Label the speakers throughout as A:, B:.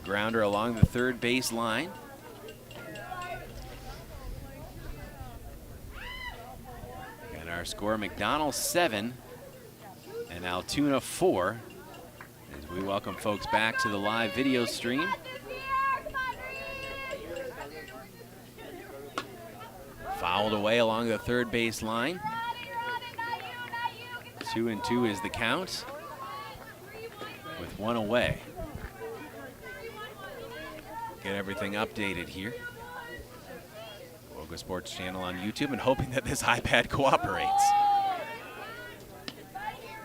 A: grounder along the third base line. And our score, McDonell 7 and Altoona 4. As we welcome folks back to the live video stream. Fouled away along the third base line. 2-2 is the count, with one away. Get everything updated here. WOGO Sports channel on YouTube, and hoping that this iPad cooperates.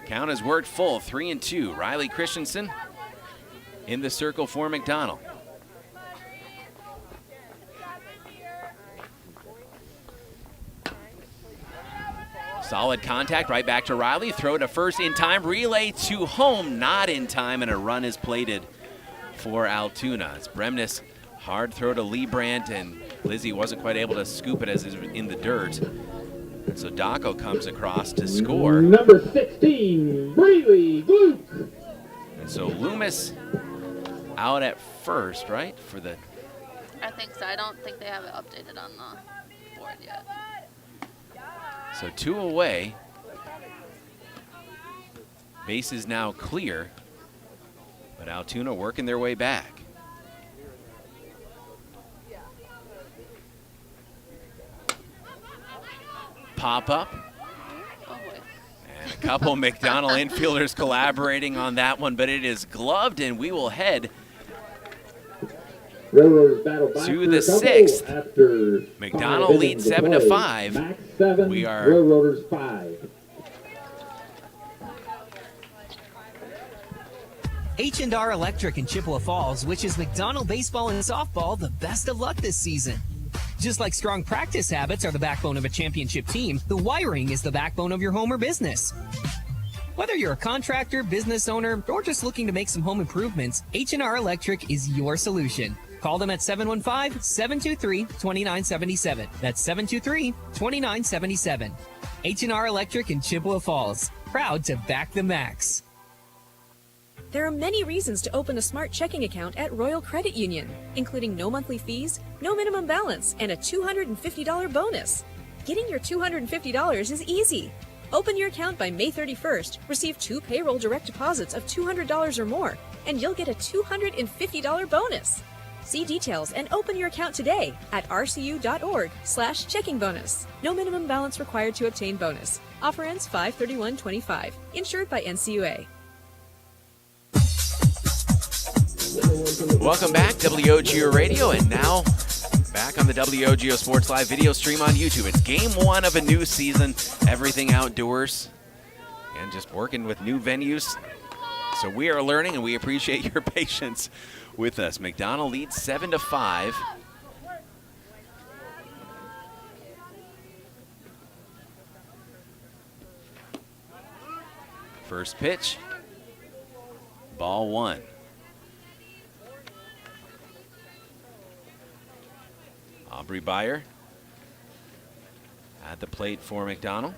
A: Count is word full, 3-2. Riley Christensen in the circle for McDonell. Solid contact, right back to Riley. Throw to first in time, relay to home, not in time, and a run is plated for Altoona. It's Bremnes, hard throw to Leibrandt, and Lizzie wasn't quite able to scoop it as it was in the dirt. And so Daco comes across to score.
B: Number 16, Braley Luke.
A: And so Loomis out at first, right? For the.
C: I think so. I don't think they have it updated on the board yet.
A: So 2 away. Base is now clear, but Altoona working their way back. Pop up.
C: Oh boy.
A: And a couple McDonell infielders collaborating on that one, but it is gloved, and we will head to the 6th. McDonell leads 7-5. We are
B: Railroaders 5.
D: H&R Electric in Chippewa Falls wishes McDonell baseball and softball the best of luck this season. Just like strong practice habits are the backbone of a championship team, the wiring is the backbone of your home or business. Whether you're a contractor, business owner, or just looking to make some home improvements, H&R Electric is your solution. Call them at 715-723-2977. That's 723-2977. H&R Electric in Chippewa Falls. Proud to back the max.
E: There are many reasons to open a smart checking account at Royal Credit Union, including no monthly fees, no minimum balance, and a $250 bonus. Getting your $250 is easy. Open your account by May 31st, receive 2 payroll direct deposits of $200 or more, and you'll get a $250 bonus. See details and open your account today at rcu.org/checking bonus. No minimum balance required to obtain bonus. Offer ends 5/31/25. Insured by NCUA.
A: welcome back, WOGO Radio, and now back on the WOGO Sports Live video stream on YouTube. It's game 1 of a new season, everything outdoors, and just working with new venues. So we are learning, and we appreciate your patience with us. McDonell leads 7-5. First pitch, ball 1. Aubrey Beyer at the plate for McDonell.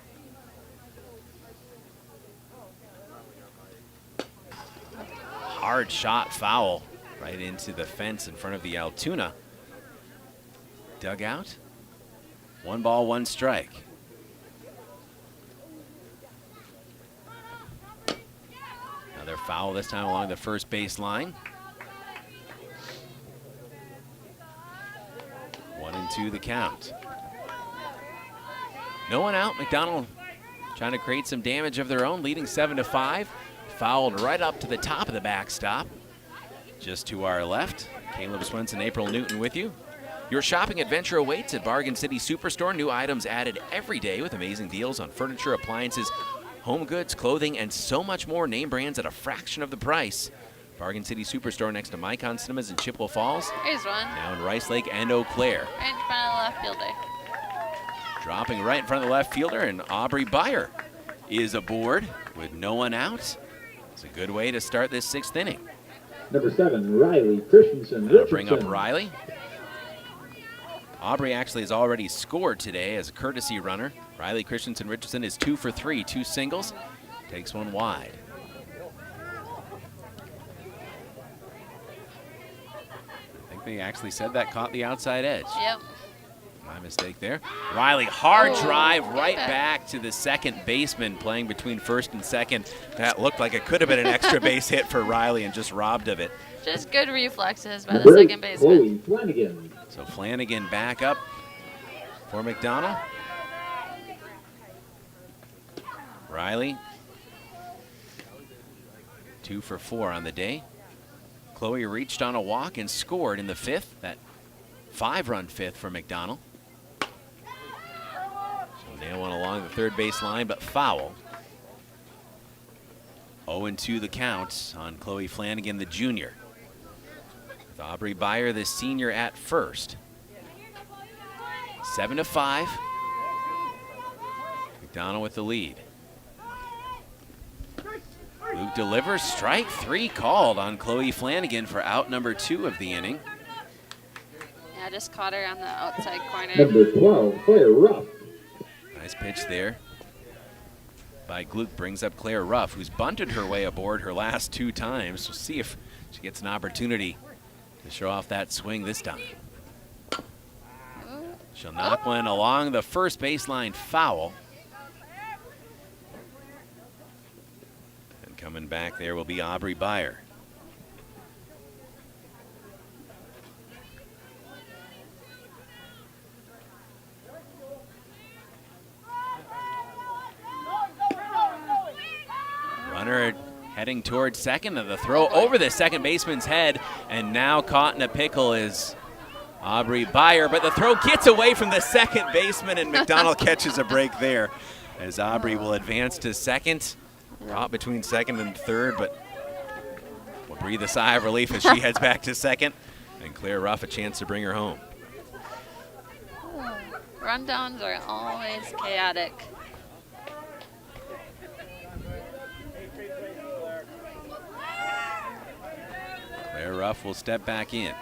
A: Hard shot, foul, right into the fence in front of the Altoona dugout. 1 ball, 1 strike. Another foul, this time along the first base line. 1-2 the count. No one out. McDonell trying to create some damage of their own, leading 7-5. Fouled right up to the top of the backstop. Just to our left, Caleb Swenson, April Newton with you. Your shopping adventure awaits at Bargain City Superstore. New items added every day with amazing deals on furniture, appliances, home goods, clothing, and so much more. Name brands at a fraction of the price. Bargain City Superstore next to Micon Cinemas in Chippewa Falls.
C: Here's one.
A: Now in Rice Lake and Eau Claire.
C: Right in front of the left fielder.
A: Dropping right in front of the left fielder, and Aubrey Beyer is aboard with no one out. It's a good way to start this 6th inning.
B: Number 7, Riley Christensen.
A: That'll bring up Riley. Aubrey actually has already scored today as a courtesy runner. Riley Christensen Richardson is 2 for 3, 2 singles. Takes one wide. they actually said that, caught the outside edge.
C: Yep.
A: My mistake there. Riley, hard
C: Oh,
A: drive
C: get
A: right
C: back.
A: back to the second baseman playing between first and second. That looked like it could have been an extra base hit for Riley and just robbed of it.
C: Just good reflexes by the
B: Number
C: second
B: 8,
C: baseman.
B: Chloe Flanagan.
A: So Flanagan back up for McDonell. Riley, 2 for 4 on the day. Chloe reached on a walk and scored in the 5th. That 5-run 5th for McDonell. She'll nail one along the third base line, but foul. 0-2 the count on Chloe Flanagan, the junior. With Aubrey Byer, the senior, at first. 7-5. McDonell with the lead. Luke delivers, strike 3 called on Chloe Flanagan for out number 2 of the inning.
C: Yeah, just caught her on the outside corner.
B: Number 12, Claire Ruff.
A: Nice pitch there by Gluck, brings up Claire Ruff, who's bunted her way aboard her last 2 times. We'll see if she gets an opportunity to show off that swing this time. She'll knock one along the first baseline, foul. And coming back there will be Aubrey Byer. Runner heading towards second, and the throw over the second baseman's head, and now caught in a pickle is Aubrey Byer, but the throw gets away from the second baseman, and McDonell catches a break there as Aubrey will advance to second. Caught between second and third, but will breathe a sigh of relief as she heads back to second, and Claire Ruff a chance to bring her home.
C: Rundowns are always chaotic.
A: Claire Ruff will step back in.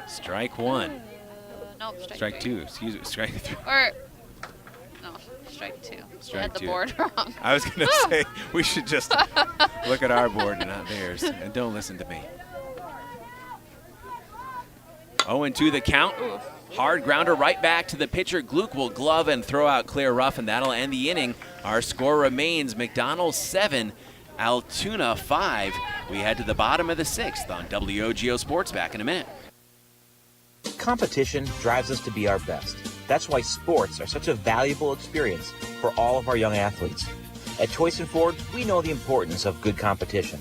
A: Strike 1.
C: Nope,
A: Strike
C: 3.
A: 2, excuse me, strike 3.
C: Or, no, strike 2.
A: Strike
C: had the
A: 2.
C: board wrong.
A: I was going to say, we should just look at our board and not theirs, and don't listen to me. 0-2 the count. Hard grounder right back to the pitcher. Gluck will glove and throw out Claire Ruff, and that'll end the inning. Our score remains McDonell 7, Altoona 5. We head to the bottom of the 6th on WOGO Sports. Back in a minute.
F: Competition drives us to be our best. That's why sports are such a valuable experience for all of our young athletes. At Choice and Ford, we know the importance of good competition.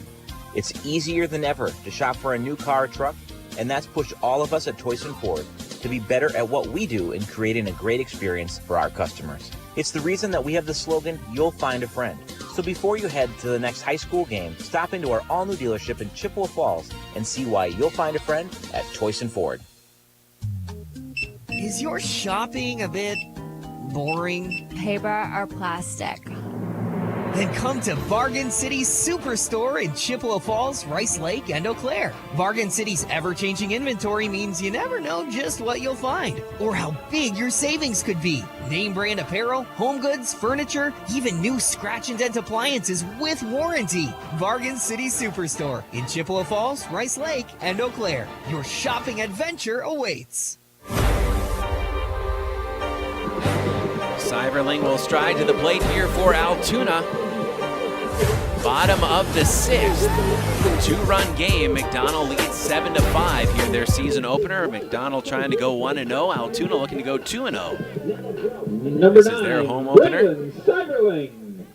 F: It's easier than ever to shop for a new car or truck, and that's pushed all of us at Choice and Ford to be better at what we do in creating a great experience for our customers. It's the reason that we have the slogan, "You'll find a friend." So before you head to the next high school game, stop into our all-new dealership in Chippewa Falls and see why you'll find a friend at Choice and Ford.
D: Is your shopping a bit boring?
G: Paper or plastic?
D: Then come to Bargain City's Superstore in Chippewa Falls, Rice Lake, and Eau Claire. Bargain City's ever-changing inventory means you never know just what you'll find or how big your savings could be. Name brand apparel, home goods, furniture, even new scratch and dent appliances with warranty. Bargain City Superstore in Chippewa Falls, Rice Lake, and Eau Claire. Your shopping adventure awaits.
A: Seiberling will stride to the plate here for Altoona. Bottom of the 6th. 2-run game. McDonell leads 7-5 here in their season opener. McDonell trying to go 1-0. Altoona looking to go 2-0.
B: Number
A: This is
B: 9,
A: their home opener.
B: Braylon Seiberling.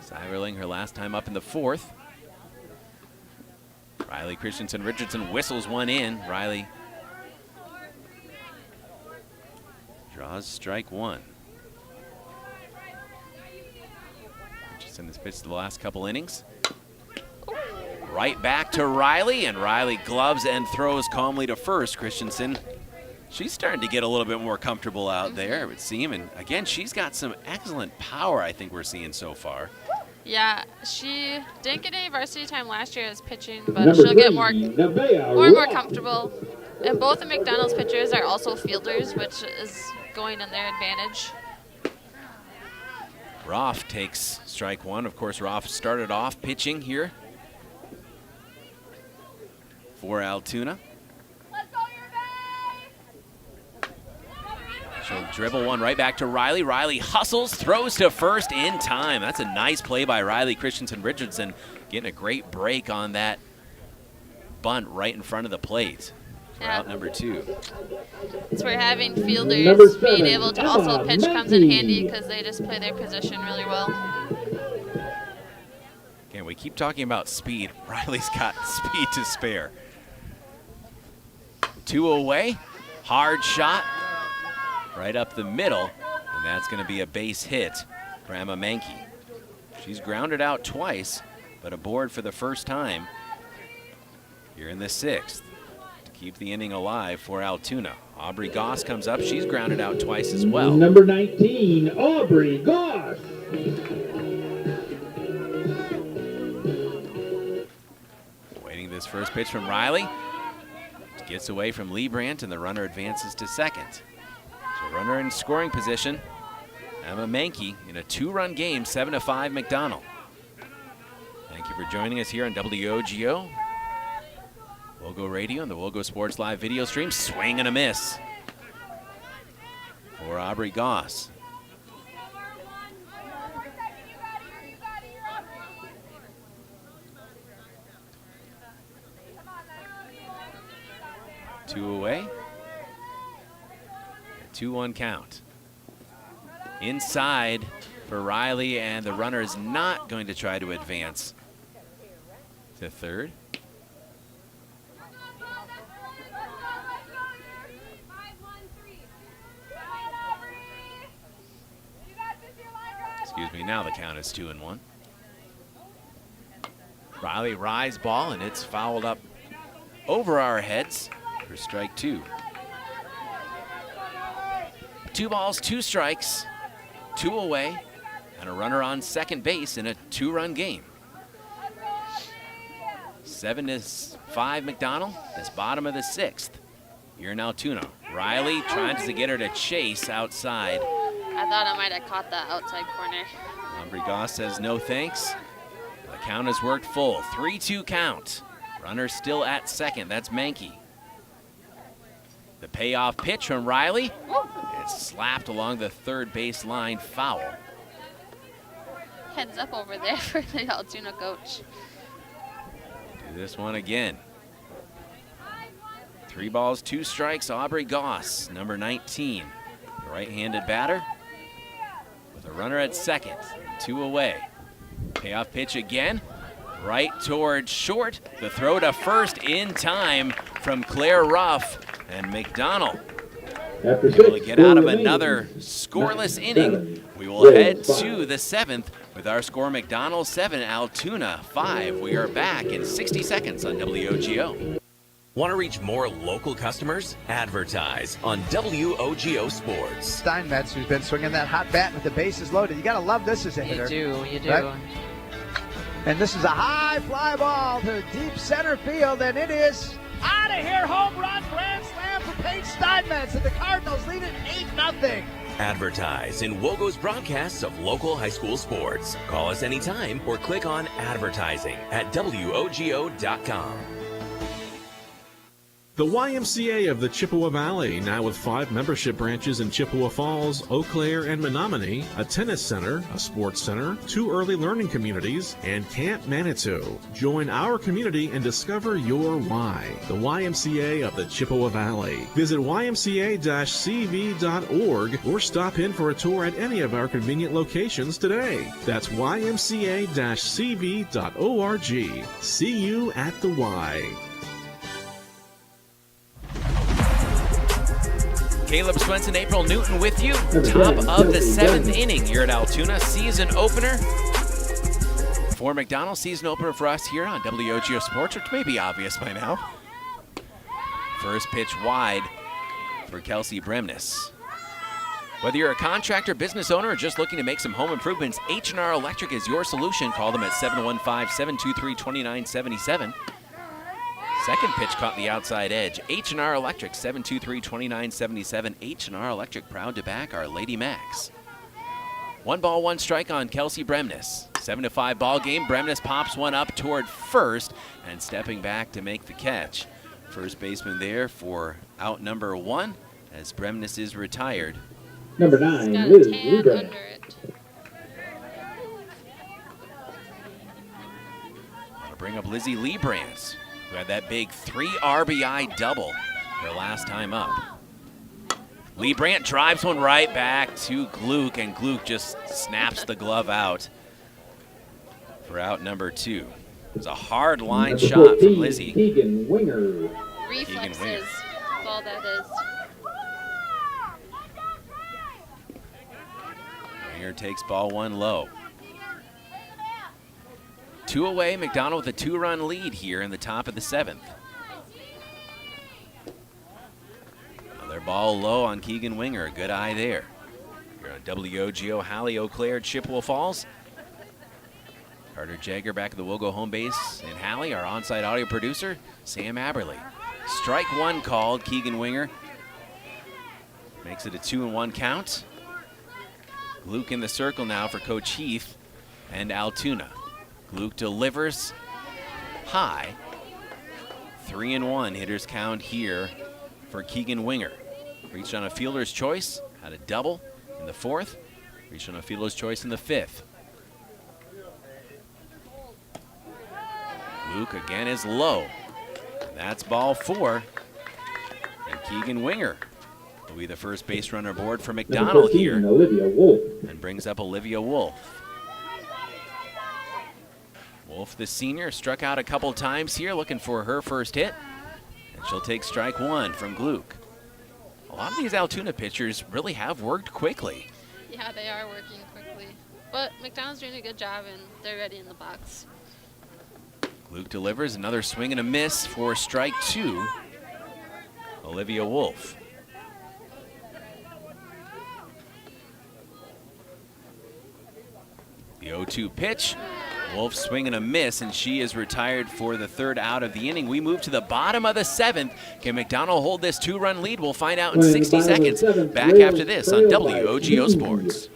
A: Seiberling, her last time up in the 4th. Riley Christensen Richardson whistles one in. Riley draws strike 1. Richardson has pitched the last couple innings. Right back to Riley, and Riley gloves and throws calmly to first. Christensen, she's starting to get a little bit more comfortable out there, it would seem. And again, she's got some excellent power, I think we're seeing so far.
C: Yeah, she didn't get any varsity time last year as pitching, but
B: Number
C: she'll get
B: 3,
C: more
B: Nevaeh
C: and more
B: Ross.
C: comfortable. And both of McDonell's pitchers are also fielders, which is going in their advantage.
A: Roth takes strike 1. Of course, Roth started off pitching here for Altoona. She'll dribble one right back to Riley. Riley hustles, throws to first in time. That's a nice play by Riley Christensen-Richardson, getting a great break on that bunt right in front of the plate. Route number 2.
C: So we're having fielders being able to also pitch comes in handy because they just play their position really well.
A: Again, we keep talking about speed. Riley's got speed to spare. 2 away, hard shot, right up the middle, and that's going to be a base hit for Emma Mankey. She's grounded out twice, but aboard for the first time here in the 6th. Keep the inning alive for Altoona. Aubrey Goss comes up. She's grounded out twice as well.
B: Number 19, Aubrey Goss.
A: Waiting this first pitch from Riley. Gets away from Liebrandt, and the runner advances to second. So runner in scoring position. Emma Mankey in a 2-run game, 7-5 McDonell. Thank you for joining us here on WOGO. WOGO Radio and the WOGO Sports Live video stream. Swing and a miss for Aubrey Goss. Two away. A 2-1 count. Inside for Riley, and the runner is not going to try to advance to third. Excuse me, now the count is 2-1. Riley rise ball, and it's fouled up over our heads for strike 2. 2 balls, 2 strikes, 2 away, and a runner on second base in a 2-run game. 7-5 McDonell, this bottom of the 6th. Here in Altoona. Riley trying to get her to chase outside.
C: I thought I might have caught that outside corner.
A: Aubrey Goss says no thanks. The count has worked full. 3-2 count. Runner still at second. That's Mankey. The payoff pitch from Riley. It's slapped along the third base line, foul.
C: Heads up over there for the Altoona coach.
A: Do this one again. 3 balls, 2 strikes. Aubrey Goss, number 19. The right-handed batter with a runner at second. 2 away. Payoff pitch again. Right towards short. The throw to first in time from Claire Ruff. And McDonell able to get out of another scoreless inning. We will head to the 7th with our score McDonell 7, Altoona 5. We are back in 60 seconds on WOGO.
H: Want to reach more local customers? Advertise on WOGO Sports.
I: Steinmetz, who's been swinging that hot bat with the bases loaded. You got to love this as a hitter.
J: You do.
I: Right? And this is a high fly ball to deep center field, and it is out of here. Home run, grand slam for Paige Steinmetz, and the Cardinals lead it 8-0.
H: Advertise in WOGO's broadcasts of local high school sports. Call us anytime or click on advertising at WOGO.com.
K: The YMCA of the Chippewa Valley, now with 5 membership branches in Chippewa Falls, Eau Claire, and Menominee, a tennis center, a sports center, 2 early learning communities, and Camp Manitou. Join our community and discover your why. The YMCA of the Chippewa Valley. Visit ymca-cv.org or stop in for a tour at any of our convenient locations today. That's ymca-cv.org. See you at the Y.
A: Caleb Swenson, April Newton with you. Top of the 7th inning here at Altoona. Season opener for McDonell. Season opener for us here on WOGO Sports, which may be obvious by now. First pitch wide for Kelsey Bremnes. Whether you're a contractor, business owner, or just looking to make some home improvements, H&R Electric is your solution. Call them at 715-723-2977. Second pitch caught the outside edge. H&R Electric, 723-2977. H&R Electric, proud to back our Lady Macs. 1 ball, 1 strike on Kelsey Bremnes. 7-5 ball game. Bremnes pops one up toward first and stepping back to make the catch. First baseman there for out number 1 as Bremnes is retired.
B: Number 9,
C: Got a
B: Liz
C: tan
B: Lieber.
C: under it.
A: I'll bring up Lizzie Leibrands, who had that big 3 RBI double her last time up. Leibrandt drives one right back to Gluck, and Gluck just snaps the glove out for out number 2. It was a hard line
B: Number
A: shot
B: 14,
A: from Lizzie.
B: Keegan Winger.
C: Reflexes, all that is.
A: Winger takes ball 1 low. 2 away, McDonell with a 2-run lead here in the top of the 7th. Another ball low on Keegan Winger, a good eye there. Here on WOGO, Hallie, Eau Claire, Chippewa Falls. Carter Jagger back at the WOGO home base in Hallie, our on-site audio producer, Sam Aberley. Strike 1 called, Keegan Winger. Makes it a 2-1 count. Gluck in the circle now for Coach Heath and Altoona. Gluck delivers high. 3-1 hitters count here for Keegan Winger. Reached on a fielder's choice, had a double in the 4th. Reached on a fielder's choice in the 5th. Gluck again is low. That's ball 4. And Keegan Winger will be the first base runner aboard for McDonell here.
B: Olivia Wolf.
A: And brings up Olivia Wolf. Wolf, the senior, struck out a couple times here, looking for her first hit. And she'll take strike 1 from Gluck. A lot of these Altoona pitchers really have worked quickly.
C: Yeah, they are working quickly. But McDonald's doing a good job, and they're ready in the box.
A: Gluck delivers another swing and a miss for strike 2. Olivia Wolf. The 0-2 pitch. Wolf swing and a miss, and she is retired for the 3rd out of the inning. We move to the bottom of the 7th. Can McDonell hold this 2-run lead? We'll find out in 60 seconds. Back after this on WOGO Sports.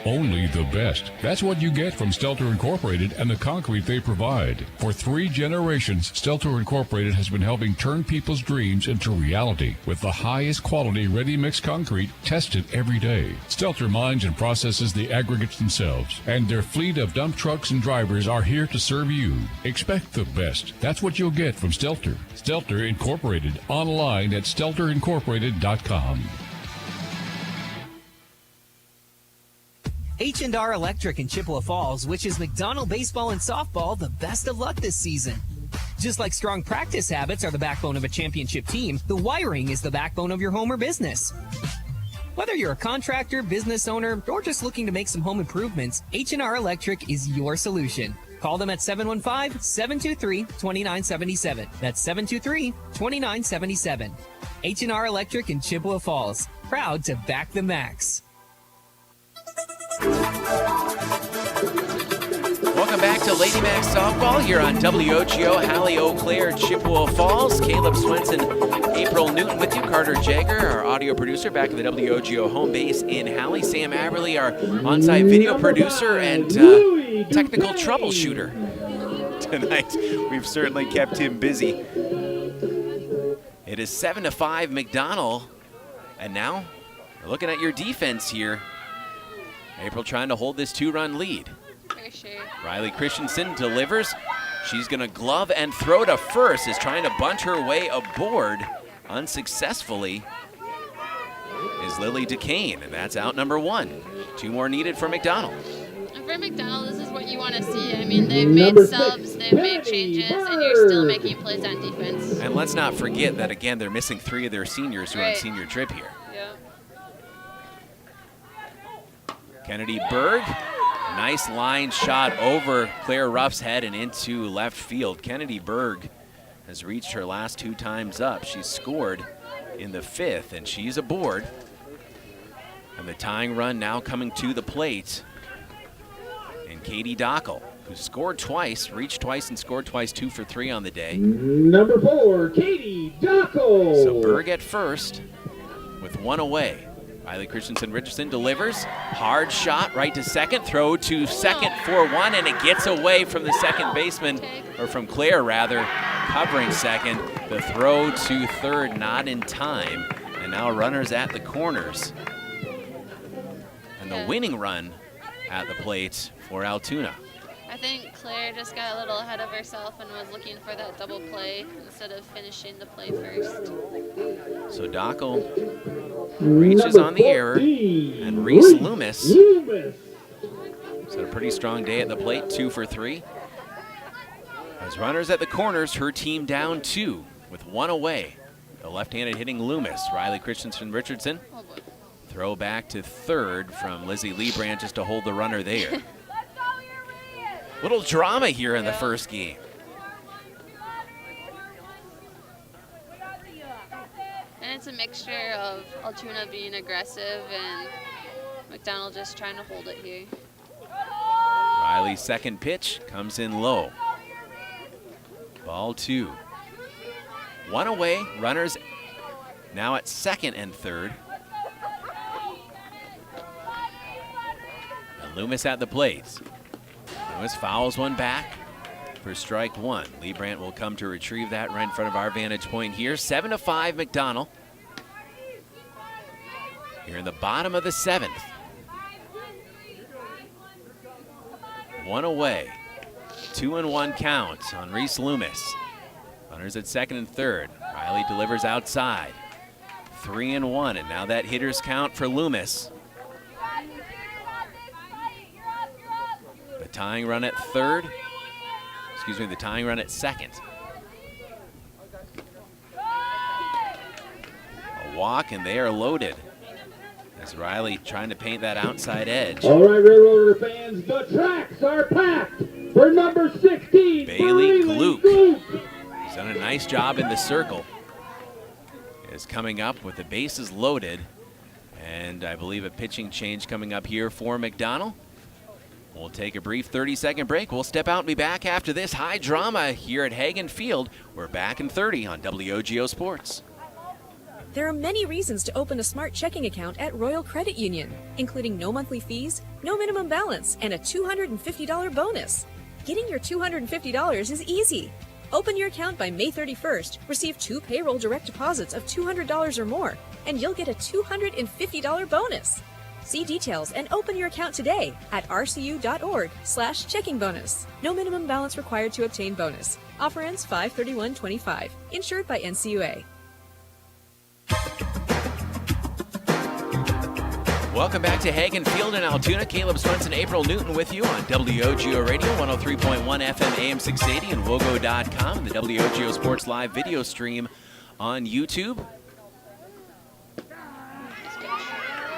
J: Only the best. That's what you get from Stelter Incorporated and the concrete they provide. For 3 generations, Stelter Incorporated has been helping turn people's dreams into reality with the highest quality ready-mix concrete tested every day. Stelter mines and processes the aggregates themselves, and their fleet of dump trucks and drivers are here to serve you. Expect the best. That's what you'll get from Stelter. Stelter Incorporated, online at stelterincorporated.com.
D: H&R Electric in Chippewa Falls wishes McDonell baseball and softball the best of luck this season. Just like strong practice habits are the backbone of a championship team, the wiring is the backbone of your home or business. Whether you're a contractor, business owner, or just looking to make some home improvements, H&R Electric is your solution. Call them at 715-723-2977. That's 723-2977. H&R Electric in Chippewa Falls. Proud to back the Max.
A: Welcome back to Lady Max Softball here on WOGO, Hallie, Eau Claire, Chippewa Falls. Caleb Swenson, April Newton with you. Carter Jagger, our audio producer, back at the WOGO home base in Hallie. Sam Aberley, our on-site video producer and technical troubleshooter. Tonight, we've certainly kept him busy. It is 7-5 McDonell. And now, we're looking at your defense here. April trying to hold this 2-run lead. Riley Christensen delivers. She's going to glove and throw to first, is trying to bunt her way aboard unsuccessfully. Is Lily DeCane, and that's out number 1. 2 more needed for McDonell.
C: And for McDonell, this is what you want to see. I mean, they've made subs, they've made changes, and you're still making plays on defense.
A: And let's not forget that, again, they're missing 3 of their seniors who are on
C: Right.
A: senior trip here.
C: Yeah.
A: Kennedy Berg, nice line shot over Claire Ruff's head and into left field. Kennedy Berg has reached her last 2 times up. She's scored in the 5th, and she's aboard. And the tying run now coming to the plate. And Katie Dockel, who scored twice, reached twice and scored twice, 2 for 3 on the day.
B: Number 4, Katie Dockel.
A: So Berg at first with 1 away. Riley Christensen Richardson delivers. Hard shot right to second. Throw to second for one, and it gets away from the second baseman, or from Claire rather, covering second. The throw to third not in time. And now runners at the corners. And the winning run at the plate for Altoona.
C: I think Claire just got a little ahead of herself and was looking for that double play instead of finishing the play first.
A: So Dockel reaches on the error, and Reese Loomis has had a pretty strong day at the plate, 2 for 3. As runners at the corners, her team down 2 with 1 away. The left-handed hitting Loomis, Riley Christensen Richardson. Throw back to third from Lizzie Lebrand just to hold the runner there. Little drama here in the first game.
C: And it's a mixture of Altoona being aggressive and McDonell just trying to hold it here.
A: Riley's second pitch comes in low. Ball 2. 1 away, runners now at second and third. And Loomis at the plate. Loomis fouls one back for strike 1. Lebrand will come to retrieve that right in front of our vantage point here. 7-5 McDonell. Here in the bottom of the 7th. 1 away. 2-1 count on Reese Loomis. Runners at second and third. Riley delivers outside. 3-1, and now that hitter's count for Loomis. The tying run at third. Excuse me, the tying run at second. A walk, and they are loaded. As Riley trying to paint that outside edge.
B: All right, Railroader fans, the tracks are packed for number 16,
A: Bailey Gluck. He's done a nice job in the circle. Is coming up with the bases loaded. And I believe a pitching change coming up here for McDonell. We'll take a brief 30-second break. We'll step out and be back after this high drama here at Hagen Field. We're back in 30 on WOGO Sports.
E: There are many reasons to open a smart checking account at Royal Credit Union, including no monthly fees, no minimum balance, and a $250 bonus. Getting your $250 is easy. Open your account by May 31st, receive 2 payroll direct deposits of $200 or more, and you'll get a $250 bonus. See details and open your account today at rcu.org/checking bonus. No minimum balance required to obtain bonus. Offer ends 5/31/25. Insured by NCUA.
A: Welcome back to Hagen Field in Altoona. Caleb Swenson, April Newton with you on WOGO Radio, 103.1 FM AM 680 and WOGO.com, the WOGO Sports Live video stream on YouTube.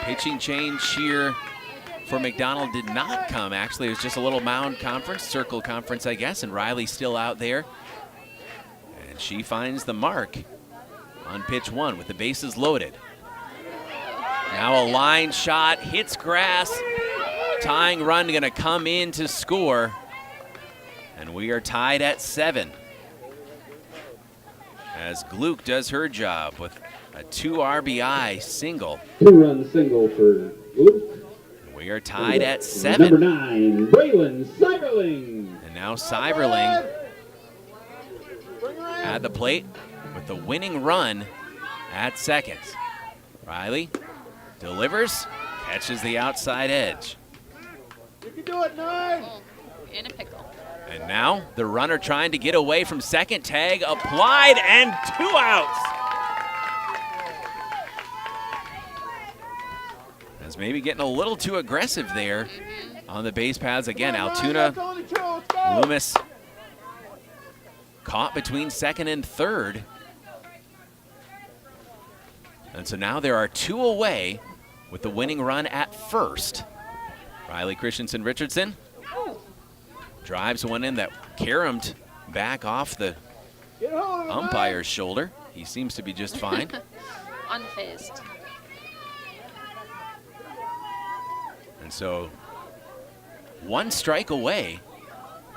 A: Pitching change here for McDonell did not come. Actually, it was just a little mound conference, circle conference, I guess, and Riley's still out there. And she finds the mark on pitch 1 with the bases loaded. Now a line shot, hits grass. Tying run going to come in to score. And we are tied at 7. As Gluck does her job with a 2 RBI single.
B: 2-run single for Gluck.
A: We are tied at 7.
B: Number 9, Braylon Seiberling.
A: And now Seiberling at the plate with the winning run at second. Riley delivers, catches the outside edge.
I: You can do it, 9.
C: Oh, in a pickle.
A: And now the runner trying to get away from second. Tag applied and 2 outs. As maybe getting a little too aggressive there on the base paths again. Altoona, Loomis caught between second and third. And so now there are 2 away with the winning run at first. Riley Christensen Richardson drives one in that caromed back off the umpire's shoulder. He seems to be just fine.
C: Unfazed.
A: And so 1 strike away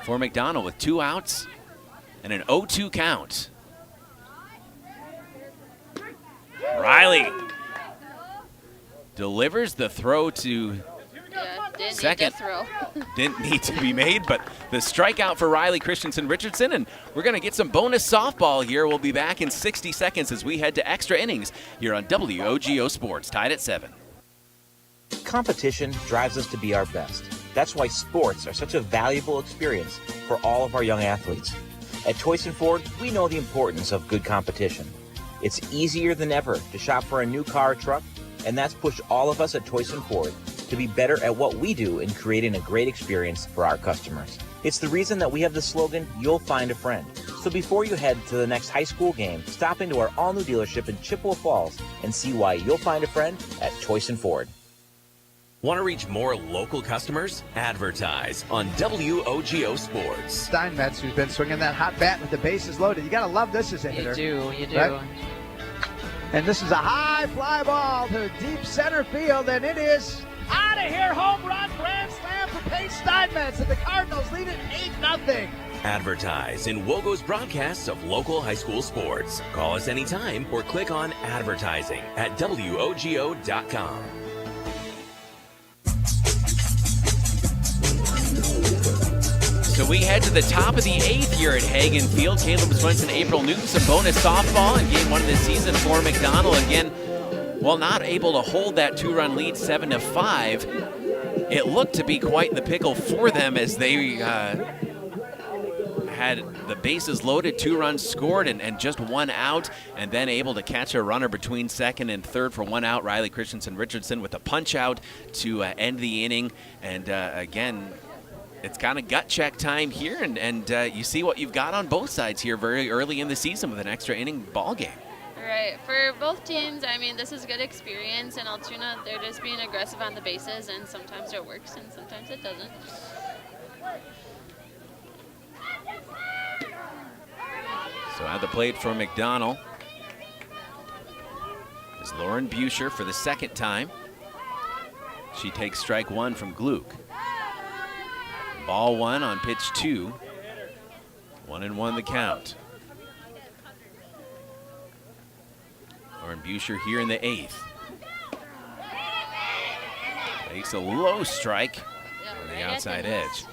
A: for McDonell with 2 outs and an 0-2 count. Riley delivers the throw to
C: didn't
A: second.
C: Need to throw.
A: Didn't need to be made, but the strikeout for Riley Christensen Richardson, and we're going to get some bonus softball here. We'll be back in 60 seconds as we head to extra innings here on WOGO Sports, tied at 7.
F: Competition drives us to be our best. That's why sports are such a valuable experience for all of our young athletes. At Toyson Ford, we know the importance of good competition. It's easier than ever to shop for a new car or truck, and that's pushed all of us at Toyson Ford to be better at what we do in creating a great experience for our customers. It's the reason that we have the slogan, "You'll find a friend." So before you head to the next high school game, stop into our all-new dealership in Chippewa Falls and see why you'll find a friend at Toyson Ford.
H: Want to reach more local customers? Advertise on WOGO Sports.
I: Steinmetz, who's been swinging that hot bat with the bases loaded. You got to love this as a hitter.
L: You do.
I: Right? And this is a high fly ball to deep center field, and it is out of here. Home run, grand slam for Paige Steinmetz, and the Cardinals lead it 8-0.
H: Advertise in WOGO's broadcasts of local high school sports. Call us anytime or click on advertising at WOGO.com.
A: So we head to the top of the 8th here at Hagen Field. Caleb Swenson, April Newton, some bonus softball in game 1 of the season for McDonell. Again, while not able to hold that 2-run lead 7-5, it looked to be quite the pickle for them as they had the bases loaded, 2 runs scored, and just 1 out, and then able to catch a runner between second and third for 1 out. Riley Christensen Richardson with a punch out to end the inning. And again, it's kind of gut check time here, and you see what you've got on both sides here very early in the season with an extra inning ball game.
C: Right. For both teams, I mean, this is good experience. In Altoona, they're just being aggressive on the bases, and sometimes it works and sometimes it doesn't.
A: So at the plate for McDonell is Lauren Buscher for the second time. She takes strike 1 from Gluck. Ball 1 on pitch 2. 1-1 the count. Lauren Buscher here in the 8th. Takes a low strike on the outside edge.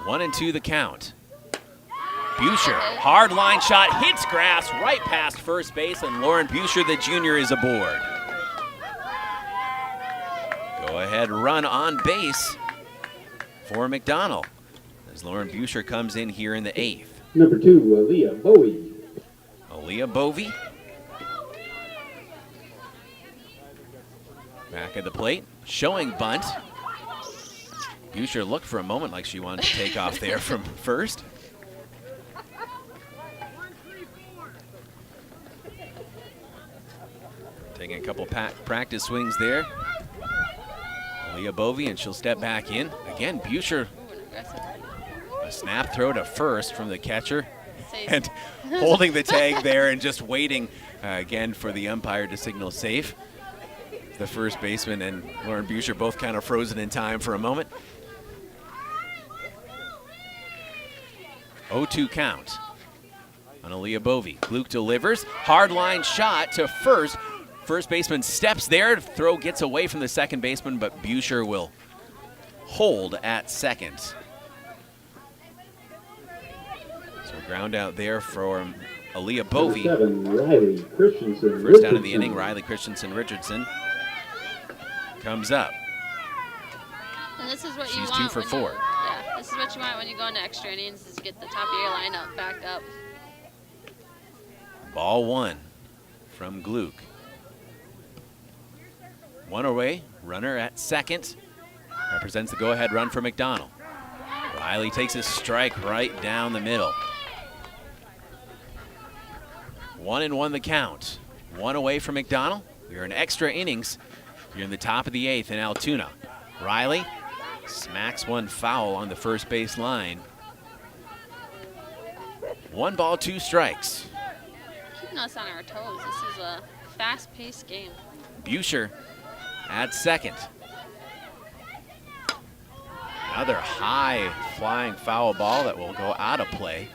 A: 1-2 the count. Buscher, hard line shot, hits grass right past first base, and Lauren Buscher, the junior, is aboard. Go-ahead run on base for McDonell as Lauren Buscher comes in here in the 8th.
B: Number 2, Aaliyah Bowie.
A: Aaliyah Bowie. Back at the plate, showing bunt. Buscher looked for a moment like she wanted to take off there from first. Taking a couple practice swings there. Aaliyah Bowie, and she'll step back in. Again, Buscher, a snap throw to first from the catcher. And holding the tag there and just waiting again for the umpire to signal safe. The first baseman and Lauren Buscher both kind of frozen in time for a moment. 0-2 count on Aaliyah Bowie. Gluck delivers. Hard line shot to first. First baseman steps there. Throw gets away from the second baseman, but Buscher will hold at second. So ground out there for Aaliyah Bowie.
B: 7, Riley Christensen
A: First out of the inning, Riley Christensen Richardson comes up.
C: And this is what you
A: She's
C: want.
A: 2 for 4.
C: Yeah, this is what you want when you go into extra innings, is get the top of your lineup back up.
A: Ball 1 from Gluck. 1 away, runner at second. Represents the go-ahead run for McDonell. Riley takes a strike right down the middle. 1-1 the count. 1 away from McDonell. We're in extra innings. You're in the top of the 8th in Altoona. Riley smacks one foul on the first base line. 1 ball, 2 strikes.
C: Keeping us on our toes. This is a fast-paced game.
A: Buscher at second. Another high flying foul ball that will go out of play.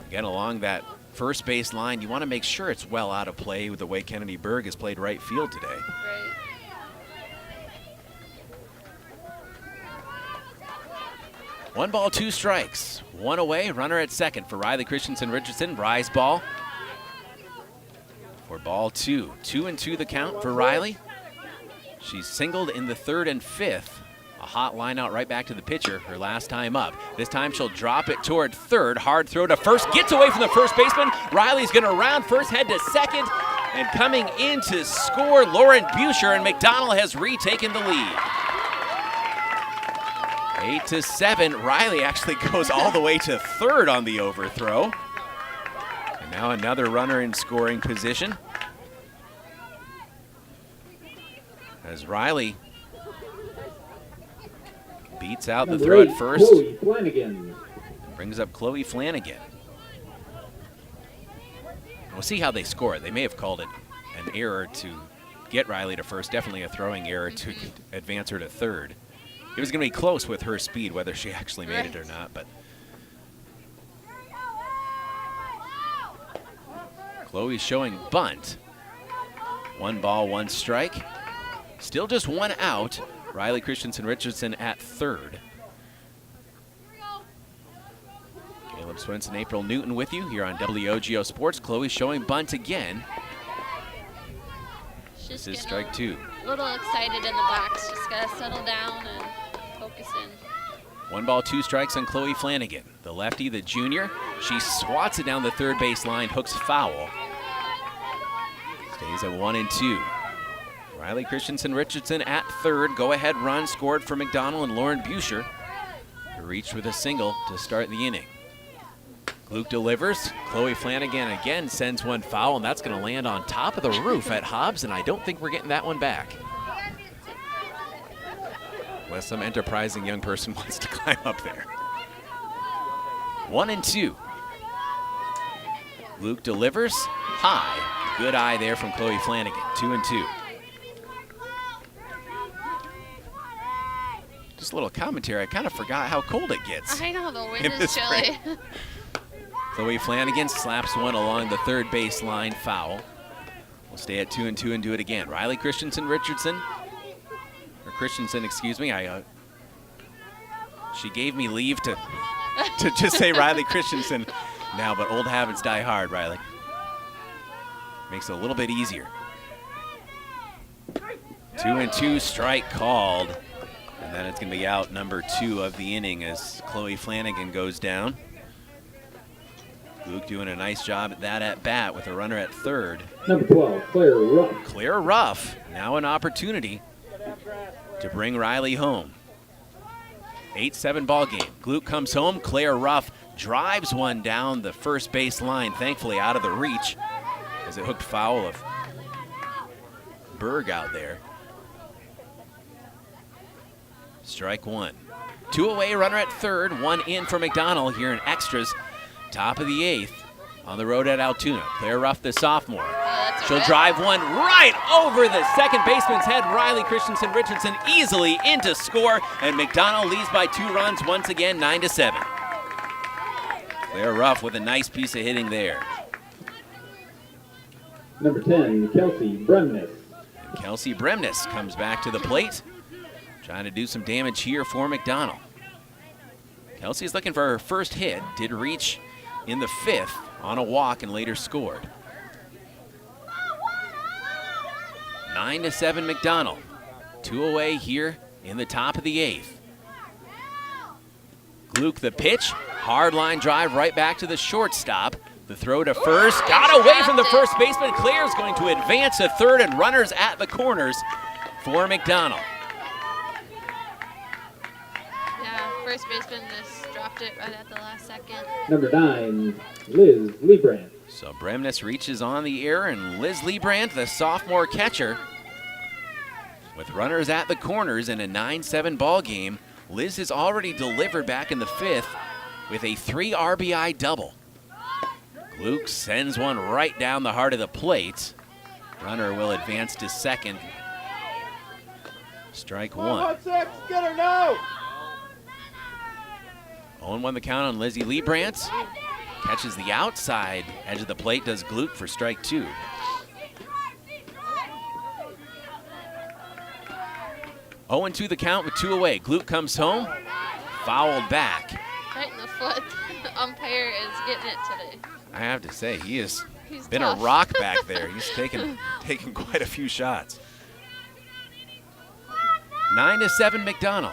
A: Again, along that first base line, you want to make sure it's well out of play with the way Kennedy Berg has played right field today.
C: Right.
A: One ball, two strikes. One away, runner at second for Riley Christensen Richardson. Rise ball for ball two. 2-2 the count for Riley. She's singled in the third and fifth. A hot line out right back to the pitcher her last time up. This time she'll drop it toward third. Hard throw to first. Gets away from the first baseman. Riley's going to round first, head to second. And coming in to score, Lauren Buescher, and McDonell has retaken the lead. 8-7. Riley actually goes all the way to third on the overthrow. And now another runner in scoring position. As Riley beats out the throw at first.
B: Chloe Flanagan.
A: Brings up Chloe Flanagan. We'll see how they score it. They may have called it an error to get Riley to first. Definitely a throwing error to advance her to third. It was going to be close with her speed, whether she actually made it or not. But Chloe's showing bunt. One ball, one strike. Still just one out. Riley Christensen Richardson at third. Caleb Swenson, April Newton with you here on WOGO Sports. Chloe showing bunt again. This is strike two.
C: A little excited in the box. Just got to settle down and focus in.
A: One ball, two strikes on Chloe Flanagan. The lefty, the junior. She swats it down the third base line, hooks foul. Stays at 1-2. Riley Christensen Richardson at third. Go-ahead run scored for McDonell and Lauren Buescher, who reached with a single to start the inning. Luke delivers. Chloe Flanagan again sends one foul, and that's going to land on top of the roof at Hobbs, and I don't think we're getting that one back. Unless some enterprising young person wants to climb up there. 1-2. Luke delivers. High. Good eye there from Chloe Flanagan. 2-2. Just a little commentary. I kind of forgot how cold it gets.
C: I know, the wind is chilly.
A: Chloe Flanagan slaps one along the third base line, foul. We'll stay at 2-2 and do it again. Riley Christensen Richardson, or Christensen, excuse me. She gave me leave to just say Riley Christensen now, but old habits die hard, Riley. Makes it a little bit easier. 2-2 strike called. And then it's going to be out number 2 of the inning as Chloe Flanagan goes down. Luke doing a nice job at that at bat with a runner at third.
B: Number 12, Claire Ruff.
A: Claire Ruff, now an opportunity to bring Riley home. 8-7 ball game. Luke comes home. Claire Ruff drives one down the first base line, thankfully out of the reach as it hooked foul of Berg out there. Strike one. 2 away, runner at third, 1 in for McDonell here in extras. Top of the 8th on the road at Altoona. Claire Ruff, the sophomore. She'll drive one right over the second baseman's head. Riley Christensen Richardson easily into score, and McDonell leads by 2 runs once again, 9-7. Claire Ruff with a nice piece of hitting there.
B: Number 10, Kelsey Bremnes.
A: And Kelsey Bremnes comes back to the plate, trying to do some damage here for McDonell. Kelsey's looking for her first hit. Did reach in the 5th on a walk and later scored. 9-7 McDonell. 2 away here in the top of the 8th. Gluck the pitch. Hard line drive right back to the shortstop. The throw to first. Got away from the first baseman. Claire's going to advance to third, and runners at the corners for McDonell.
C: First baseman just dropped it right at the last second.
B: Number 9, Liz Liebrandt.
A: So Bremnes reaches on the air, and Liz Liebrandt, the sophomore catcher, with runners at the corners in a 9-7 ball game. Liz has already delivered back in the 5th with a 3 RBI double. Gluck sends one right down the heart of the plate. Runner will advance to second. Strike one.
I: 1-6, get her now.
A: 0-1 the count on Lizzie Liebrandt. Catches the outside edge of the plate, does Gluck for strike 2. Oh, 0-2 the count with 2 away. Gluck comes home, fouled back.
C: Right in the foot. The umpire is getting it today.
A: I have to say, he's been
C: tough.
A: a rock back there. He's taken quite a few shots. 9-7 McDonell.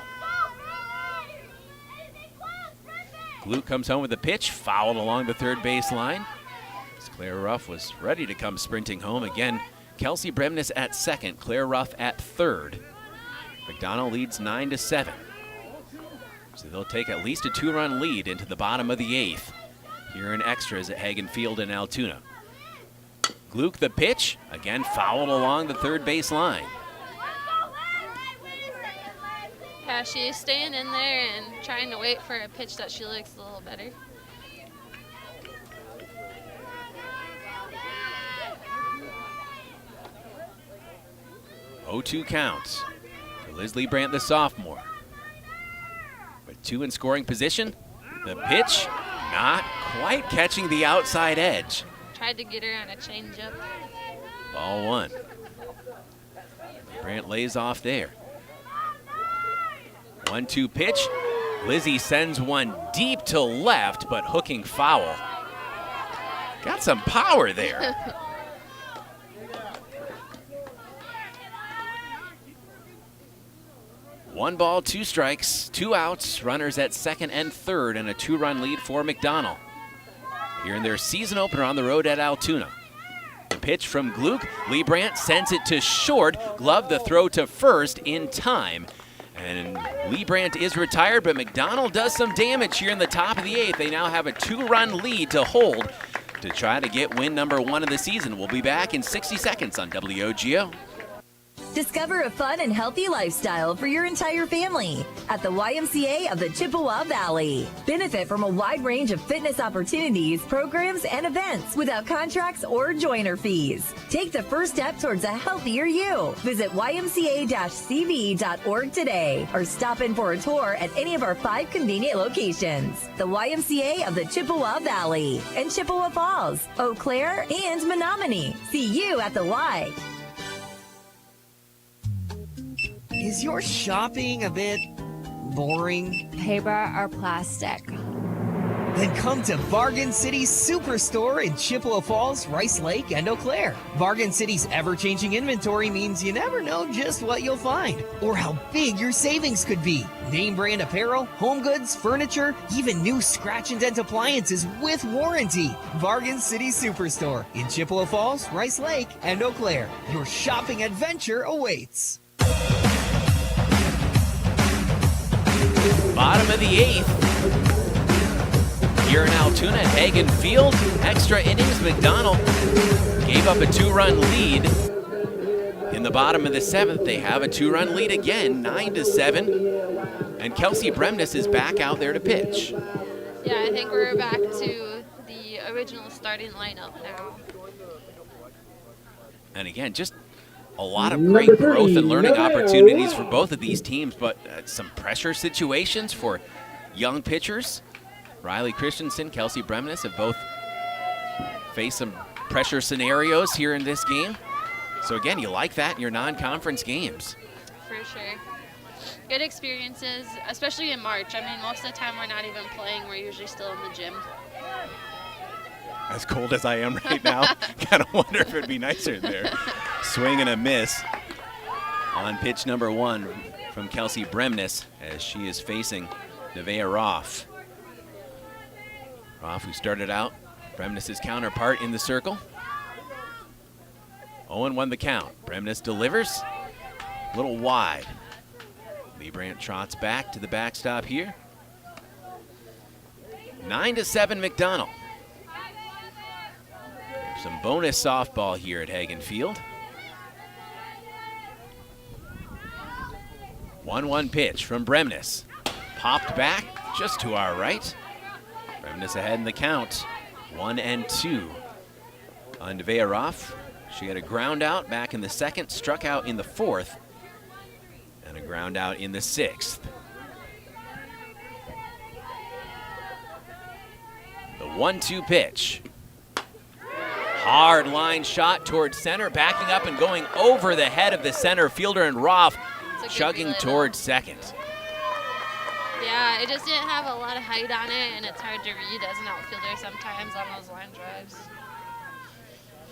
A: Gluck comes home with a pitch, fouled along the third base line. Claire Ruff was ready to come sprinting home. Again, Kelsey Bremnes at second, Claire Ruff at third. McDonell leads 9-7. So they'll take at least a 2-run lead into the bottom of the 8th here in extras at Hagen Field in Altoona. Gluck the pitch, again fouled along the third base line.
C: Yeah, she's staying in there and trying to wait for a pitch that she likes a little better.
A: Oh-2 counts for Liz Lee Brandt, the sophomore. With 2 in scoring position, the pitch not quite catching the outside edge.
C: Tried to get her on a changeup.
A: Ball 1. Brandt lays off there. 1-2 pitch. Lizzie sends one deep to left, but hooking foul. Got some power there. One ball, 2 strikes, 2 outs, runners at second and third, and a 2-run lead for McDonell. Here in their season opener on the road at Altoona. The pitch from Gluck. Lee Brandt sends it to short. Glove the throw to first in time. And Lee Brandt is retired, but McDonell does some damage here in the top of the 8th. They now have a 2-run lead to hold to try to get win number 1 of the season. We'll be back in 60 seconds on WOGO.
L: Discover a fun and healthy lifestyle for your entire family at the YMCA of the Chippewa Valley. Benefit from a wide range of fitness opportunities, programs, and events without contracts or joiner fees. Take the first step towards a healthier you. Visit ymca-cv.org today or stop in for a tour at any of our 5 convenient locations. The YMCA of the Chippewa Valley and Chippewa Falls, Eau Claire, and Menominee. See you at the Y.
D: Is your shopping a bit boring?
G: Paper or plastic?
D: Then come to Bargain City's Superstore in Chippewa Falls, Rice Lake, and Eau Claire. Bargain City's ever-changing inventory means you never know just what you'll find or how big your savings could be. Name brand apparel, home goods, furniture, even new scratch and dent appliances with warranty. Bargain City Superstore in Chippewa Falls, Rice Lake, and Eau Claire. Your shopping adventure awaits.
A: Bottom of the 8th. Here in Altoona at Hagen Field. Extra innings. McDonell gave up a 2-run lead. In the bottom of the 7th, they have a 2-run lead again, 9-7. And Kelsey Bremnes is back out there to pitch.
C: Yeah, I think we're back to the original starting lineup now.
A: And again, just a lot of great growth and learning opportunities for both of these teams, but some pressure situations for young pitchers. Riley Christensen, Kelsey Bremnes have both faced some pressure scenarios here in this game. So again, you like that in your non-conference games.
C: For sure. Good experiences, especially in March. I mean, most of the time we're not even playing. We're usually still in the gym.
A: As cold as I am right now, kind of wonder if it'd be nicer in there. Swing and a miss on pitch number 1 from Kelsey Bremnes as she is facing Nevaeh Roth. Roth, who started out Bremnes' counterpart in the circle. 0-1 the count. Bremnes delivers, a little wide. Lee Brandt trots back to the backstop here. 9-7 McDonell. Some bonus softball here at Hagen Field. 1-1 pitch from Bremnes. Popped back just to our right. Bremnes ahead in the count. 1-2 on Nevaeh Roth. She had a ground out back in the 2nd, struck out in the 4th, and a ground out in the 6th. The 1-2 pitch. Hard line shot towards center, backing up and going over the head of the center fielder, and Roth chugging towards second.
C: Yeah, it just didn't have a lot of height on it, and it's hard to read as an outfielder sometimes on those line drives.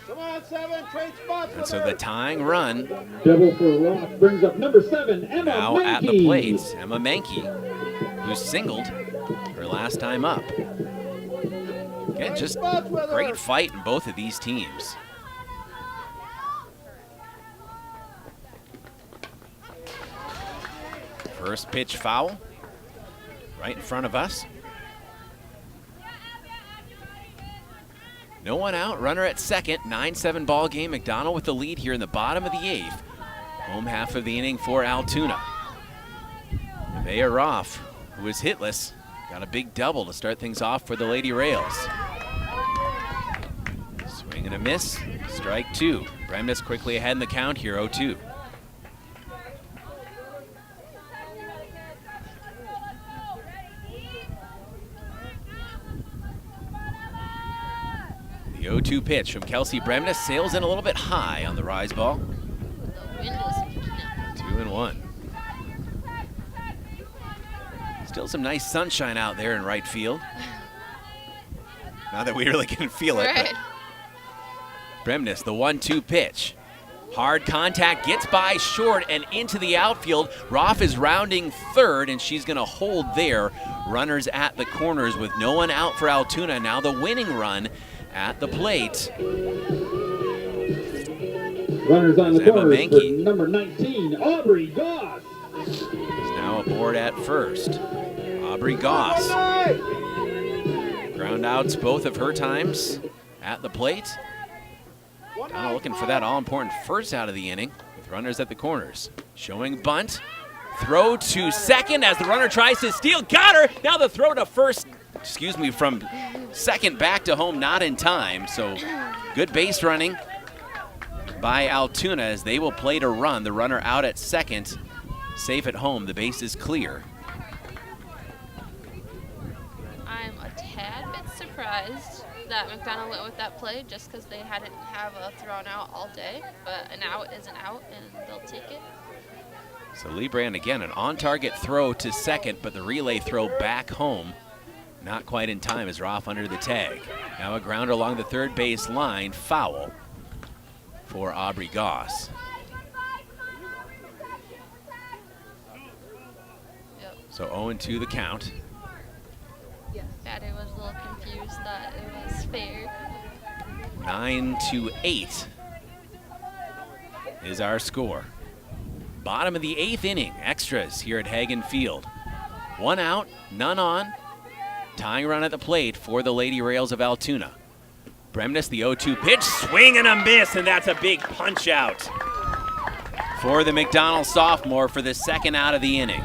B: Come on, 7, trade spots.
A: And so the tying run
B: Double for Roth brings up number 7, Emma
A: now
B: Menke.
A: at the plate. Emma Menke, who singled her last time up. Again, just great fight in both of these teams. First pitch foul, right in front of us. No one out, runner at second, 9-7 ball game. McDonell with the lead here in the bottom of the 8th. Home half of the inning for Altoona. Nevaeh Roth, who is hitless, got a big double to start things off for the Lady Rails. Swing and a miss, strike 2. Bremnes quickly ahead in the count here, 0-2. The 0-2 pitch from Kelsey Bremnes sails in a little bit high on the rise ball.
C: The wind is picking up.
A: 2-1. Still some nice sunshine out there in right field. Not that we really can feel it.
C: Right.
A: Bremnes, the 1-2 pitch. Hard contact, gets by short and into the outfield. Roth is rounding third, and she's going to hold there. Runners at the corners with no one out for Altoona. Now the winning run at the plate.
B: Runners on the
A: Emma
B: corners for
A: Menke.
B: number 19, Aubrey Goss.
A: Is now aboard at first. Aubrey Goss. Ground outs both of her times at the plate. Now looking for that all-important first out of the inning with runners at the corners. Showing bunt. Throw to second as the runner tries to steal. Got her! Now the throw to first, from second back to home, not in time. So good base running by Altoona as they will play to run. The runner out at second. Safe at home. The base is clear.
C: I'm a tad bit surprised that McDonell went with that play just because they hadn't have a thrown out all day, but an out is an out and they'll take it.
A: So Lee Brand again, an on-target throw to second, but the relay throw back home. Not quite in time as Roth under the tag. Now a grounder along the third base line, foul for Aubrey Goss.
C: Yep.
A: So 0-2 the count.
C: Batter was a little confused that it was fair.
A: 9-8 is our score. Bottom of the 8th inning, extras here at Hagen Field. One out, none on. Tying run at the plate for the Lady Rails of Altoona. Bremnes, the 0-2 pitch, swing and a miss, and that's a big punch out for the McDonell sophomore for the second out of the inning.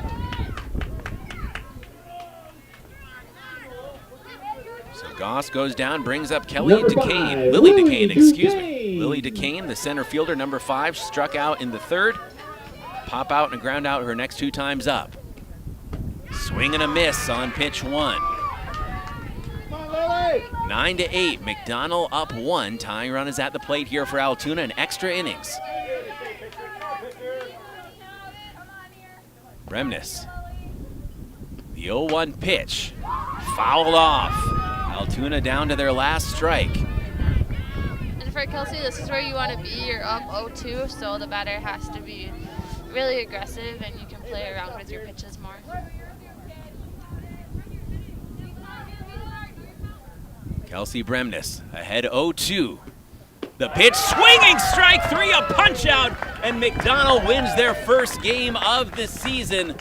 A: So Goss goes down, brings up Kelly
B: Number
A: DeCane,
B: 5,
A: Lily
B: Lily
A: DeCane, excuse me.
B: DeCane.
A: Lily DeCane, the center fielder, number 5, struck out in the third. Pop out and ground out her next 2 times up. Swing and a miss on pitch 1. 9-8, McDonell up 1. Tying run is at the plate here for Altoona in extra innings. Bremnes, the 0-1 pitch, fouled off. Altoona down to their last strike.
C: And for Kelsey, this is where you want to be. You're up 0-2, so the batter has to be really aggressive and you can play around with your pitches more.
A: Kelsey Bremnes ahead 0-2. The pitch, swinging strike 3, a punch out, and McDonell wins their first game of the season.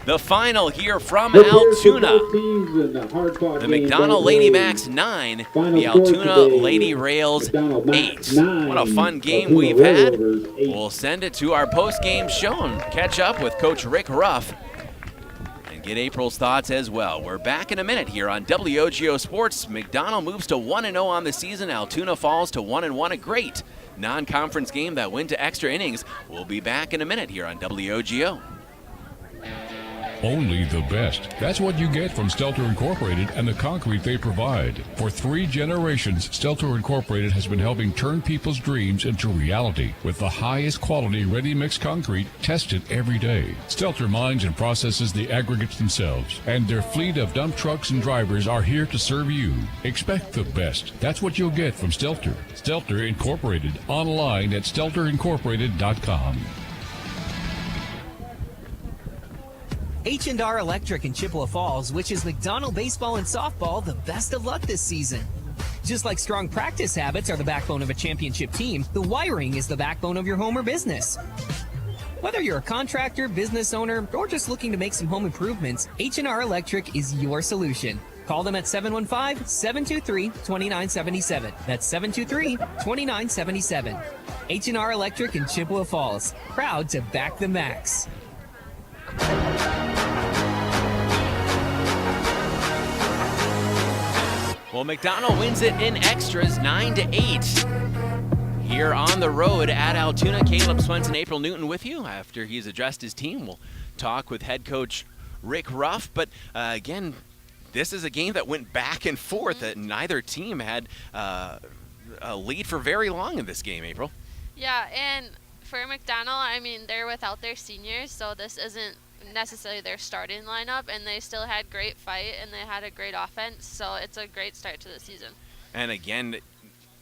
A: The final here from Altoona. The McDonell Lady Macs 9, the Altoona Lady Rails 8. What a fun game we've had. We'll send it to our post-game show and catch up with Coach Rick Ruff and get April's thoughts as well. We're back in a minute here on WOGO Sports. McDonell moves to 1-0 on the season. Altoona falls to 1-1. A great non-conference game that went to extra innings. We'll be back in a minute here on WOGO.
J: Only the best. That's what you get from Stelter Incorporated and the concrete they provide. For 3 generations, Stelter Incorporated has been helping turn people's dreams into reality with the highest quality ready-mix concrete tested every day. Stelter mines and processes the aggregates themselves, and their fleet of dump trucks and drivers are here to serve you. Expect the best. That's what you'll get from Stelter. Stelter Incorporated. Online at stelterincorporated.com.
D: H&R Electric in Chippewa Falls wishes McDonell baseball and softball the best of luck this season. Just like strong practice habits are the backbone of a championship team, the wiring is the backbone of your home or business. Whether you're a contractor, business owner, or just looking to make some home improvements, H&R Electric is your solution. Call them at 715-723-2977. That's 723-2977. H&R Electric in Chippewa Falls. Proud to back the Max.
A: Well, McDonell wins it in extras 9-8. Here on the road at Altoona, Caleb Swenson, April Newton with you. After he's addressed his team, we'll talk with head coach Rick Ruff. But again, this is a game that went back and forth. Neither team had a lead for very long in this game, April.
C: Yeah, and for McDonell, I mean, they're without their seniors, so this isn't necessarily their starting lineup, and they still had great fight, and they had a great offense, so it's a great start to the season.
A: And again,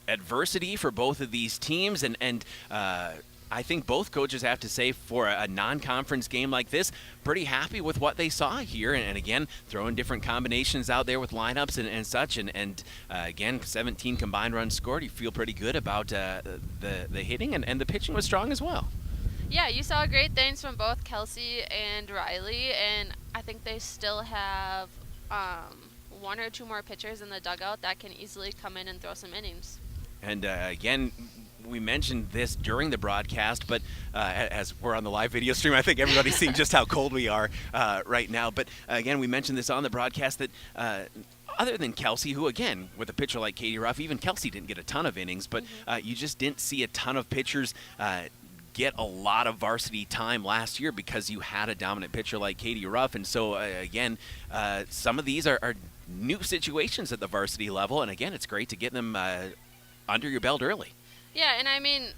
A: adversity for both of these teams, and I think both coaches have to say for a non-conference game like this, pretty happy with what they saw here. And again, throwing different combinations out there with lineups and such. And again, 17 combined runs scored. You feel pretty good about the hitting, and the pitching was strong as well.
C: Yeah, you saw great things from both Kelsey and Riley, and I think they still have 1 or 2 more pitchers in the dugout that can easily come in and throw some innings. And
A: again, we mentioned this during the broadcast, but as we're on the live video stream, I think everybody's seeing just how cold we are right now. But again, we mentioned this on the broadcast that other than Kelsey, who again, with a pitcher like Katie Ruff, even Kelsey didn't get a ton of innings, but you just didn't see a ton of pitchers get a lot of varsity time last year because you had a dominant pitcher like Katie Ruff. And so again, some of these are new situations at the varsity level, and again, it's great to get them under your belt early.
C: Yeah, and I mean,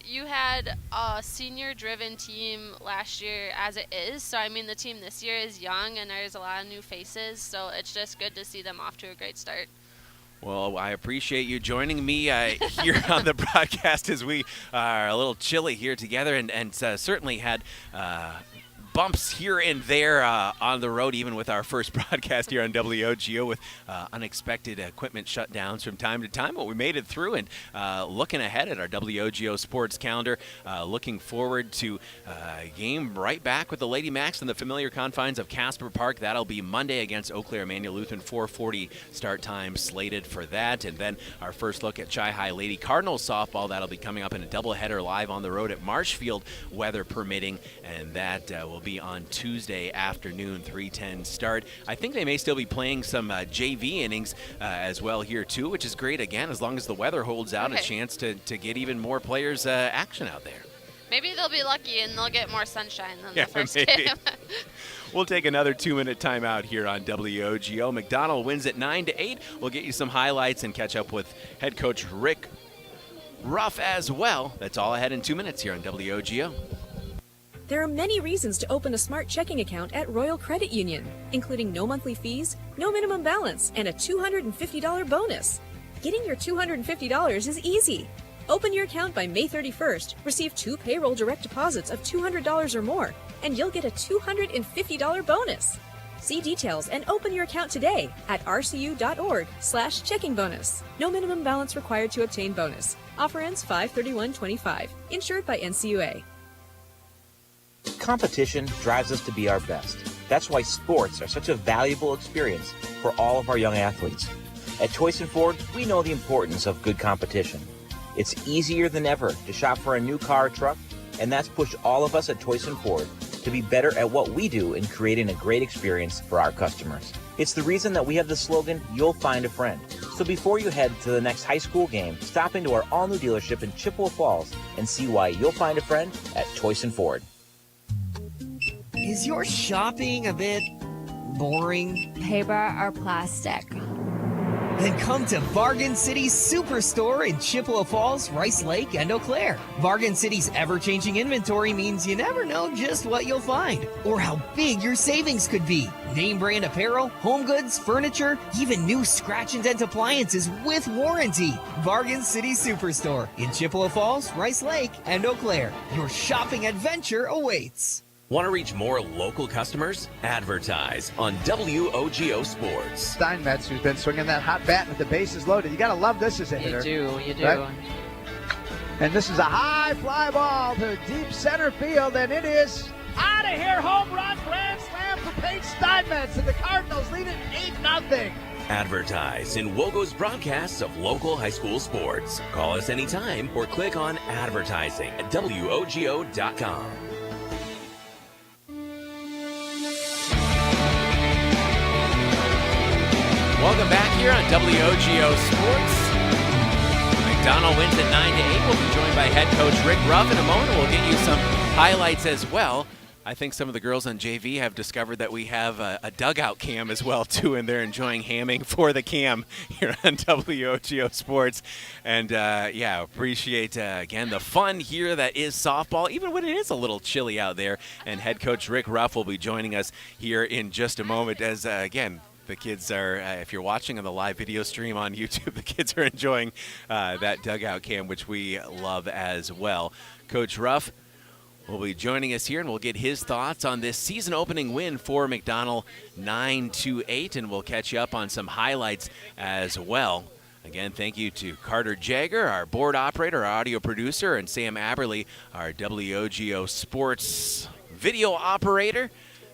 C: you had a senior-driven team last year as it is, so I mean, the team this year is young, and there's a lot of new faces, so it's just good to see them off to a great start.
A: Well, I appreciate you joining me here on the broadcast as we are a little chilly here together, and certainly had bumps here and there on the road, even with our first broadcast here on WOGO, with unexpected equipment shutdowns from time to time. But we made it through, and looking ahead at our WOGO Sports calendar, looking forward to a game right back with the Lady Macs in the familiar confines of Casper Park. That'll be Monday against Eau Claire Emmanuel Lutheran, 4:40 start time slated for that. And then our first look at Chi-High Lady Cardinals softball. That'll be coming up in a doubleheader live on the road at Marshfield, weather permitting, and that will be on Tuesday afternoon, 3:10 start. I think they may still be playing some JV innings as well here too, which is great, again, as long as the weather holds out, a chance to get even more players action out there.
C: Maybe they'll be lucky and they'll get more sunshine than the first game.
A: We'll take another 2-minute timeout here on WOGO. McDonell wins at 9-8. We'll get you some highlights and catch up with head coach Rick Ruff as well. That's all ahead in 2 minutes here on WOGO.
E: There are many reasons to open a smart checking account at Royal Credit Union, including no monthly fees, no minimum balance, and a $250 bonus. Getting your $250 is easy. Open your account by May 31st, receive 2 payroll direct deposits of $200 or more, and you'll get a $250 bonus. See details and open your account today at rcu.org/checking bonus. No minimum balance required to obtain bonus. Offer ends 5/31/25. Insured by NCUA.
F: Competition drives us to be our best. That's why sports are such a valuable experience for all of our young athletes. At Choice and Ford, we know the importance of good competition. It's easier than ever to shop for a new car or truck, and that's pushed all of us at Choice and Ford to be better at what we do in creating a great experience for our customers. It's the reason that we have the slogan, "You'll find a friend." So before you head to the next high school game, stop into our all-new dealership in Chippewa Falls and see why you'll find a friend at Choice and Ford.
D: Is your shopping a bit boring?
G: Paper or plastic?
D: Then come to Bargain City's Superstore in Chippewa Falls, Rice Lake, and Eau Claire. Bargain City's ever-changing inventory means you never know just what you'll find or how big your savings could be. Name brand apparel, home goods, furniture, even new scratch and dent appliances with warranty. Bargain City Superstore in Chippewa Falls, Rice Lake, and Eau Claire. Your shopping adventure awaits.
H: Want to reach more local customers? Advertise on WOGO Sports.
I: Steinmetz, who's been swinging that hot bat with the bases loaded. You got to love this as a hitter.
M: You do.
I: Right? And this is a high fly ball to deep center field, and it is out of here. Home run, grand slam for Paige Steinmetz, and the Cardinals lead it 8-0.
H: Advertise in WOGO's broadcasts of local high school sports. Call us anytime or click on advertising at WOGO.com.
A: Welcome back here on WOGO Sports. McDonell wins at 9-8. We'll be joined by head coach Rick Ruff in a moment. We'll get you some highlights as well. I think some of the girls on JV have discovered that we have a dugout cam as well, too, and they're enjoying hamming for the cam here on WOGO Sports. And, appreciate, again, the fun here that is softball, even when it is a little chilly out there. And head coach Rick Ruff will be joining us here in just a moment as, again, the kids are, if you're watching on the live video stream on YouTube, the kids are enjoying that dugout cam, which we love as well. Coach Ruff will be joining us here, and we'll get his thoughts on this season-opening win for McDonell, 9-8, and we'll catch you up on some highlights as well. Again, thank you to Carter Jagger, our board operator, our audio producer, and Sam Aberley, our WOGO Sports video operator,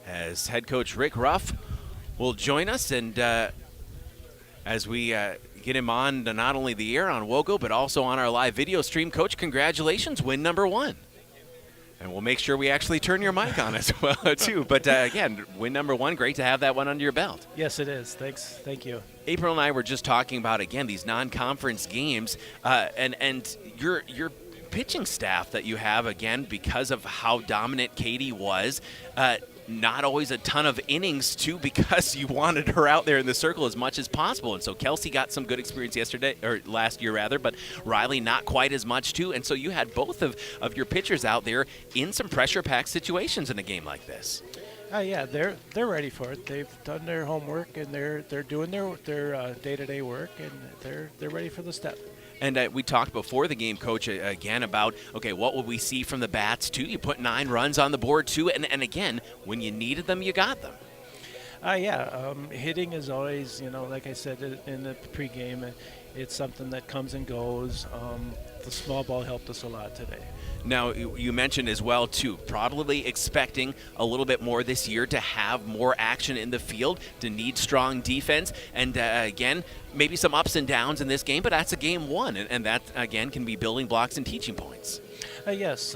A: as head coach Rick Ruff will join us, and as we get him on to not only the air on WOGO, but also on our live video stream. Coach, congratulations, win number 1. And we'll make sure we actually turn your mic on as well, too. But, again, win number 1, great to have that one under your belt.
N: Yes, it is. Thanks. Thank you.
A: April and I were just talking about, again, these non-conference games, and your pitching staff that you have, again, because of how dominant Katie was, not always a ton of innings, too, because you wanted her out there in the circle as much as possible. And so Kelsey got some good experience last year, but Riley not quite as much, too. And so you had both of your pitchers out there in some pressure-packed situations in a game like this.
N: Yeah, they're ready for it. They've done their homework, and they're doing their day-to-day work, and they're ready for the step.
A: And we talked before the game, Coach, again about, okay, what will we see from the bats, too? You put 9 runs on the board, too, and again, when you needed them, you got them.
N: Hitting is always, like I said in the pregame, it's something that comes and goes. The small ball helped us a lot today.
A: Now, you mentioned as well, too, probably expecting a little bit more this year to have more action in the field, to need strong defense, and again, maybe some ups and downs in this game, but that's a game 1, and that, again, can be building blocks and teaching points.
N: Yes,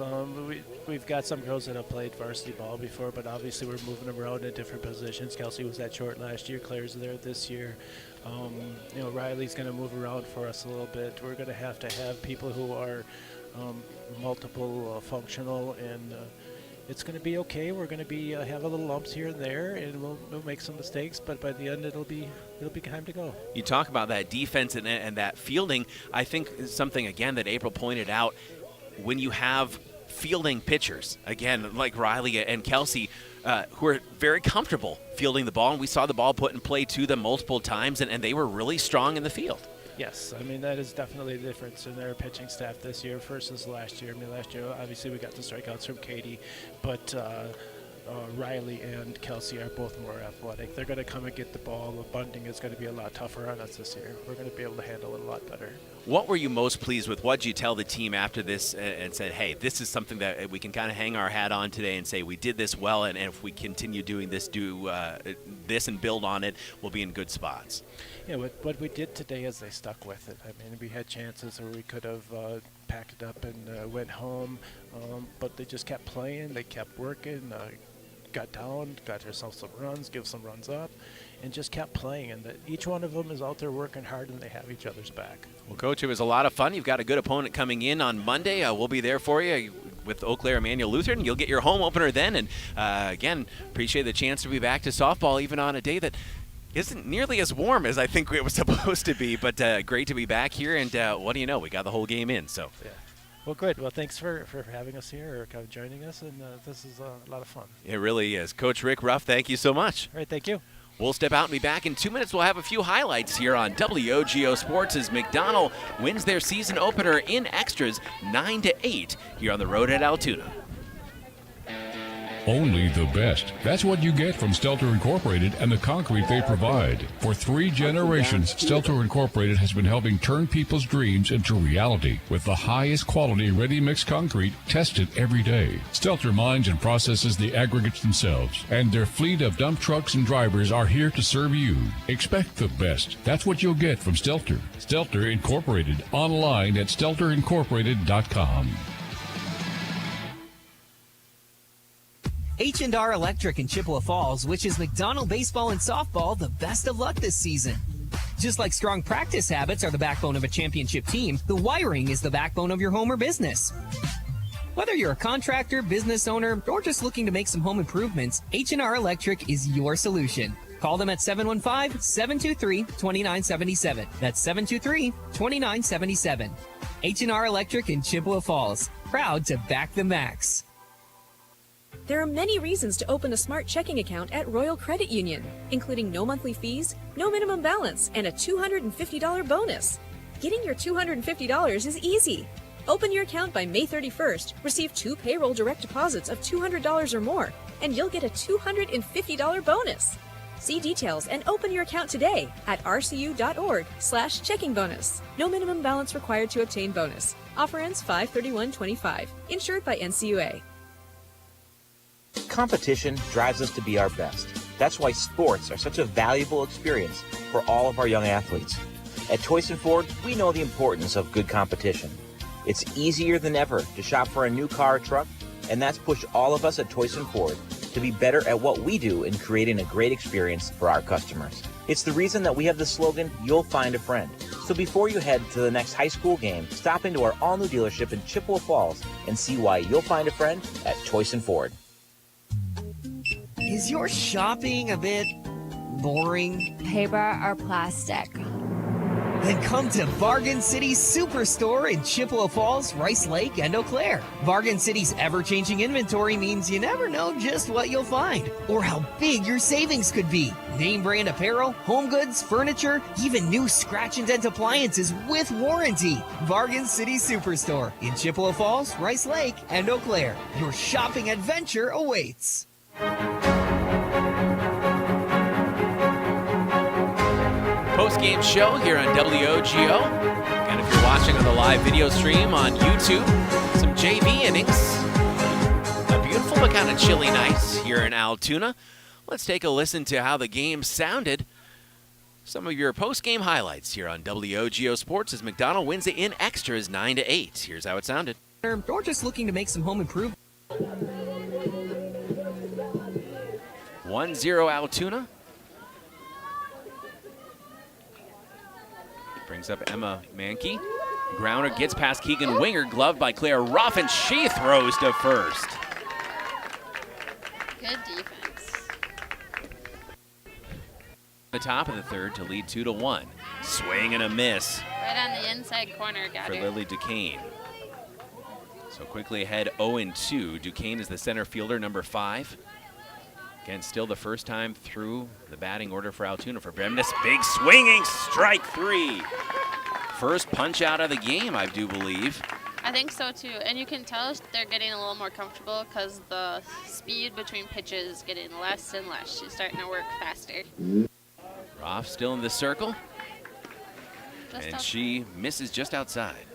N: we've got some girls that have played varsity ball before, but obviously we're moving them around in different positions. Kelsey was that short last year. Claire's there this year. Riley's going to move around for us a little bit. We're going to have people who are multiple functional, and it's going to be okay. We're going to have a little lumps here and there, and we'll make some mistakes, but by the end it'll be time to go.
A: You talk about that defense and that fielding. I think something, again, that April pointed out, when you have fielding pitchers, again, like Riley and Kelsey, who are very comfortable fielding the ball, and we saw the ball put in play to them multiple times, and they were really strong in the field.
N: Yes, that is definitely the difference in their pitching staff this year versus last year. Last year, obviously, we got the strikeouts from Katie, but Riley and Kelsey are both more athletic. They're going to come and get the ball. The bunting is going to be a lot tougher on us this year. We're going to be able to handle it a lot better.
A: What were you most pleased with? What did you tell the team after this and said, hey, this is something that we can kind of hang our hat on today and say we did this well, and if we continue doing this, this and build on it, we'll be in good spots?
N: Yeah, what we did today is they stuck with it. We had chances where we could have packed it up and went home, but they just kept playing. They kept working, got down, got themselves some runs, give some runs up, and just kept playing. And each one of them is out there working hard, and they have each other's back.
A: Well, Coach, it was a lot of fun. You've got a good opponent coming in on Monday. We'll be there for you. with Eau Claire Emmanuel Lutheran. You'll get your home opener then. And again, appreciate the chance to be back to softball even on a day that isn't nearly as warm as I think it was supposed to be. But great to be back here. And what do you know? We got the whole game in. So.
N: Yeah. Well, good. Well, thanks for having us here or kind of joining us. And this is a lot of fun.
A: It really is. Coach Rick Ruff, thank you so much.
N: All right. Thank you.
A: We'll step out and be back in 2 minutes. We'll have a few highlights here on WOGO Sports as McDonell wins their season opener in extras 9-8 here on the road at Altoona.
J: Only the best. That's what you get from Stelter Incorporated and the concrete they provide. For 3 generations, Stelter Incorporated has been helping turn people's dreams into reality with the highest quality ready-mix concrete tested every day. Stelter mines and processes the aggregates themselves, and their fleet of dump trucks and drivers are here to serve you. Expect the best. That's what you'll get from Stelter. Stelter Incorporated, online at stelterincorporated.com.
D: H&R Electric in Chippewa Falls wishes McDonell baseball and softball the best of luck this season. Just like strong practice habits are the backbone of a championship team, the wiring is the backbone of your home or business. Whether you're a contractor, business owner, or just looking to make some home improvements, H&R Electric is your solution. Call them at 715-723-2977. That's 723-2977. H&R Electric in Chippewa Falls. Proud to back the Max.
E: There are many reasons to open a smart checking account at Royal Credit Union, including no monthly fees, no minimum balance, and a $250 bonus. Getting your $250 is easy. Open your account by May 31st, receive 2 payroll direct deposits of $200 or more, and you'll get a $250 bonus. See details and open your account today at rcu.org/checking bonus. No minimum balance required to obtain bonus. Offer ends 5/31/25. Insured by NCUA.
F: Competition drives us to be our best. That's why sports are such a valuable experience for all of our young athletes. At Toyson Ford, we know the importance of good competition. It's easier than ever to shop for a new car or truck, and that's pushed all of us at Toyson Ford to be better at what we do in creating a great experience for our customers. It's the reason that we have the slogan, "You'll find a friend." So before you head to the next high school game, stop into our all-new dealership in Chippewa Falls and see why you'll find a friend at Toyson Ford.
D: Is your shopping a bit boring?
G: Paper or plastic?
D: Then come to Bargain City's Superstore in Chippewa Falls, Rice Lake, and Eau Claire. Bargain City's ever-changing inventory means you never know just what you'll find or how big your savings could be. Name brand apparel, home goods, furniture, even new scratch and dent appliances with warranty. Bargain City Superstore in Chippewa Falls, Rice Lake, and Eau Claire. Your shopping adventure awaits.
A: Post-game show here on WOGO. And if you're watching on the live video stream on YouTube, some JV innings. A beautiful but kind of chilly night here in Altoona. Let's take a listen to how the game sounded. Some of your post-game highlights here on WOGO Sports as McDonell wins it in extras 9-8. Here's how it sounded.
D: Or just looking to make some home improvement.
A: 1-0 Altoona. Brings up Emma Mankey. Grounder gets past Keegan Winger, gloved by Claire Ruff, and she throws to first.
C: Good defense.
A: The top of the third to lead 2-1. Swing and a miss
C: Right on the inside corner, got
A: for
C: her.
A: Lily Duquesne. So quickly ahead 0-2. Duquesne is the center fielder, number 5. Again, still the first time through the batting order for Altoona. For Bremnes, big swinging strike 3. First punch out of the game, I do believe.
C: I think so too, and you can tell they're getting a little more comfortable because the speed between pitches is getting less and less. She's starting to work faster.
A: Roth still in the circle, and
C: outside.
A: she misses just outside.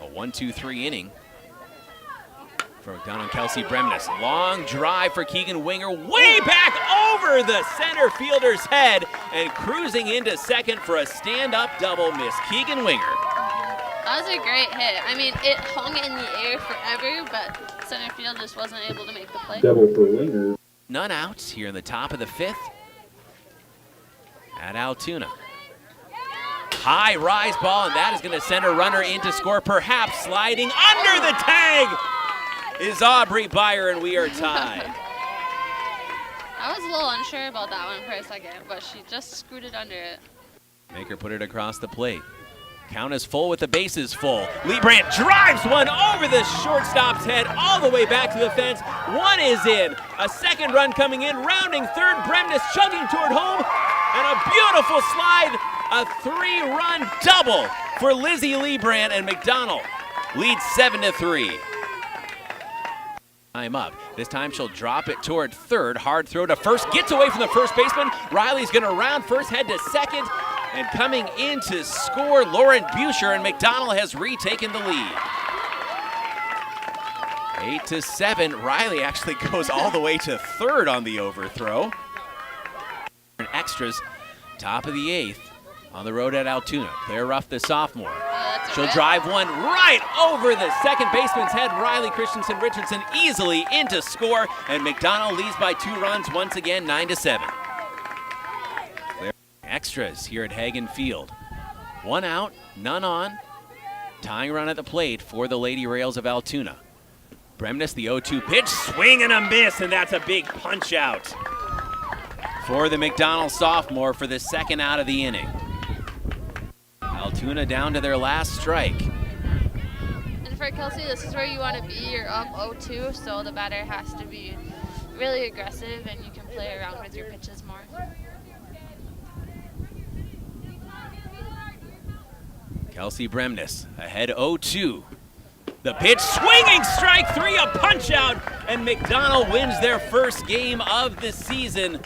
A: A 1-2-3 inning for McDonell and Kelsey Bremnes. Long drive for Keegan Winger, way back over the center fielder's head, and cruising into second for a stand-up double, Miss Keegan Winger.
C: That was a great hit. I mean, it hung in the air forever, but center field just wasn't able to make the play.
B: Double for Winger.
A: None outs here in the top of the 5th at Altoona. high rise ball, and that is going to send a runner in to score, perhaps sliding under the tag is Aubrey Byer, and we are tied.
C: I was a little unsure about that one for a second, but she just scooted under it.
A: Maker put it across the plate. Count is full with the bases full. Liebrandt drives one over the shortstop's head all the way back to the fence. One is in. A second run coming in, rounding third. Bremnes chugging toward home. And a beautiful slide. A 3-run double for Lizzie Liebrandt, and McDonell leads 7-3. Time up. This time she'll drop it toward third. Hard throw to first. Gets away from the first baseman. Riley's going to round first, head to second. And coming in to score, Lauren Buescher, and McDonell has retaken the lead. 8-7. Riley actually goes all the way to third on the overthrow. Extras, top of the 8th on the road at Altoona. Claire Ruff, the sophomore. She'll drive one right over the second baseman's head. Riley Richardson easily in to score, and McDonell leads by 2 runs once again, 9-7. Extras here at Hagen Field. 1 out, none on. Tying run at the plate for the Lady Rails of Altoona. Bremnes, the 0-2 pitch, swing and a miss, and that's a big punch out for the McDonell sophomore for the second out of the inning. Altoona down to their last strike.
C: And for Kelsey, this is where you want to be. You're up 0-2, so the batter has to be really aggressive, and you can play around with your pitches more.
A: Kelsey Bremnes ahead 0-2. The pitch, swinging strike 3, a punch out, and McDonell wins their first game of the season.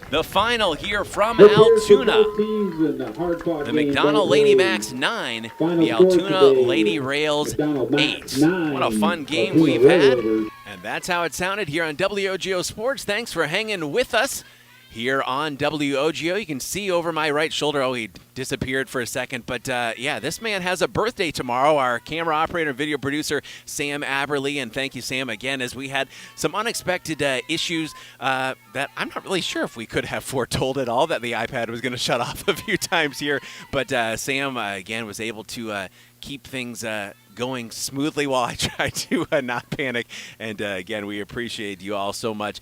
A: The final here from Altoona. The McDonell Lady Macs 9, the Altoona Lady Rails 8. What a fun game we've had. And that's how it sounded here on WOGO Sports. Thanks for hanging with us here on WOGO. You can see over my right shoulder, oh, he disappeared for a second, but yeah, this man has a birthday tomorrow. Our camera operator and video producer, Sam Aberley, and thank you, Sam, again, as we had some unexpected issues that I'm not really sure if we could have foretold at all, that the iPad was going to shut off a few times here, but Sam, again, was able to keep things going smoothly while I try to not panic. And again, we appreciate you all so much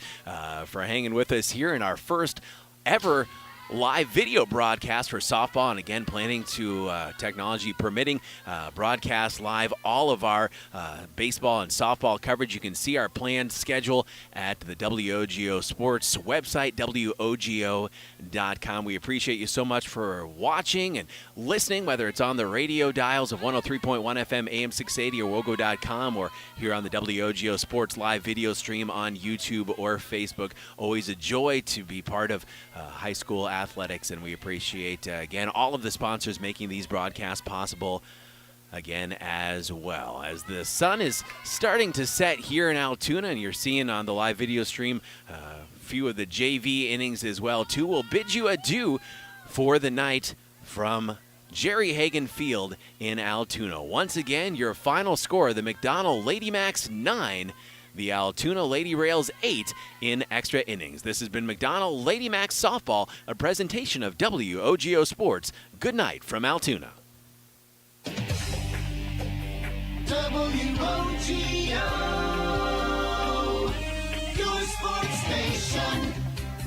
A: for hanging with us here in our first ever live video broadcast for softball, and again, planning to, technology permitting, broadcast live all of our baseball and softball coverage. You can see our planned schedule at the WOGO Sports website, WOGO.com. We appreciate you so much for watching and listening, whether it's on the radio dials of 103.1 FM, AM 680, or WOGO.com, or here on the WOGO Sports live video stream on YouTube or Facebook. Always a joy to be part of high school athletics, and we appreciate, again, all of the sponsors making these broadcasts possible, again, as well. As the sun is starting to set here in Altoona, and you're seeing on the live video stream a few of the JV innings as well, too, we'll bid you adieu for the night from Jerry Hagen Field in Altoona. Once again, your final score, the McDonell Lady Macs 9, the Altoona Lady Rails 8 in extra innings. This has been McDonell Lady Macs Softball, a presentation of WOGO Sports. Good night from Altoona.
M: WOGO, your sports station.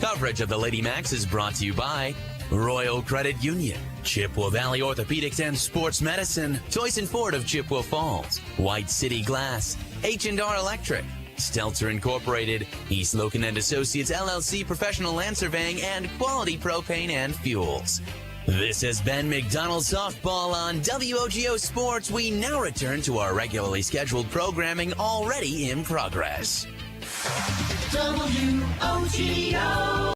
H: Coverage of the Lady Macs is brought to you by Royal Credit Union, Chippewa Valley Orthopedics and Sports Medicine, Joyce & Ford of Chippewa Falls, White City Glass, H&R Electric, Stelter Incorporated, East Logan & Associates LLC Professional Land Surveying, and Quality Propane and Fuels. This has been McDonell Softball on WOGO Sports. We now return to our regularly scheduled programming already in progress.
M: WOGO.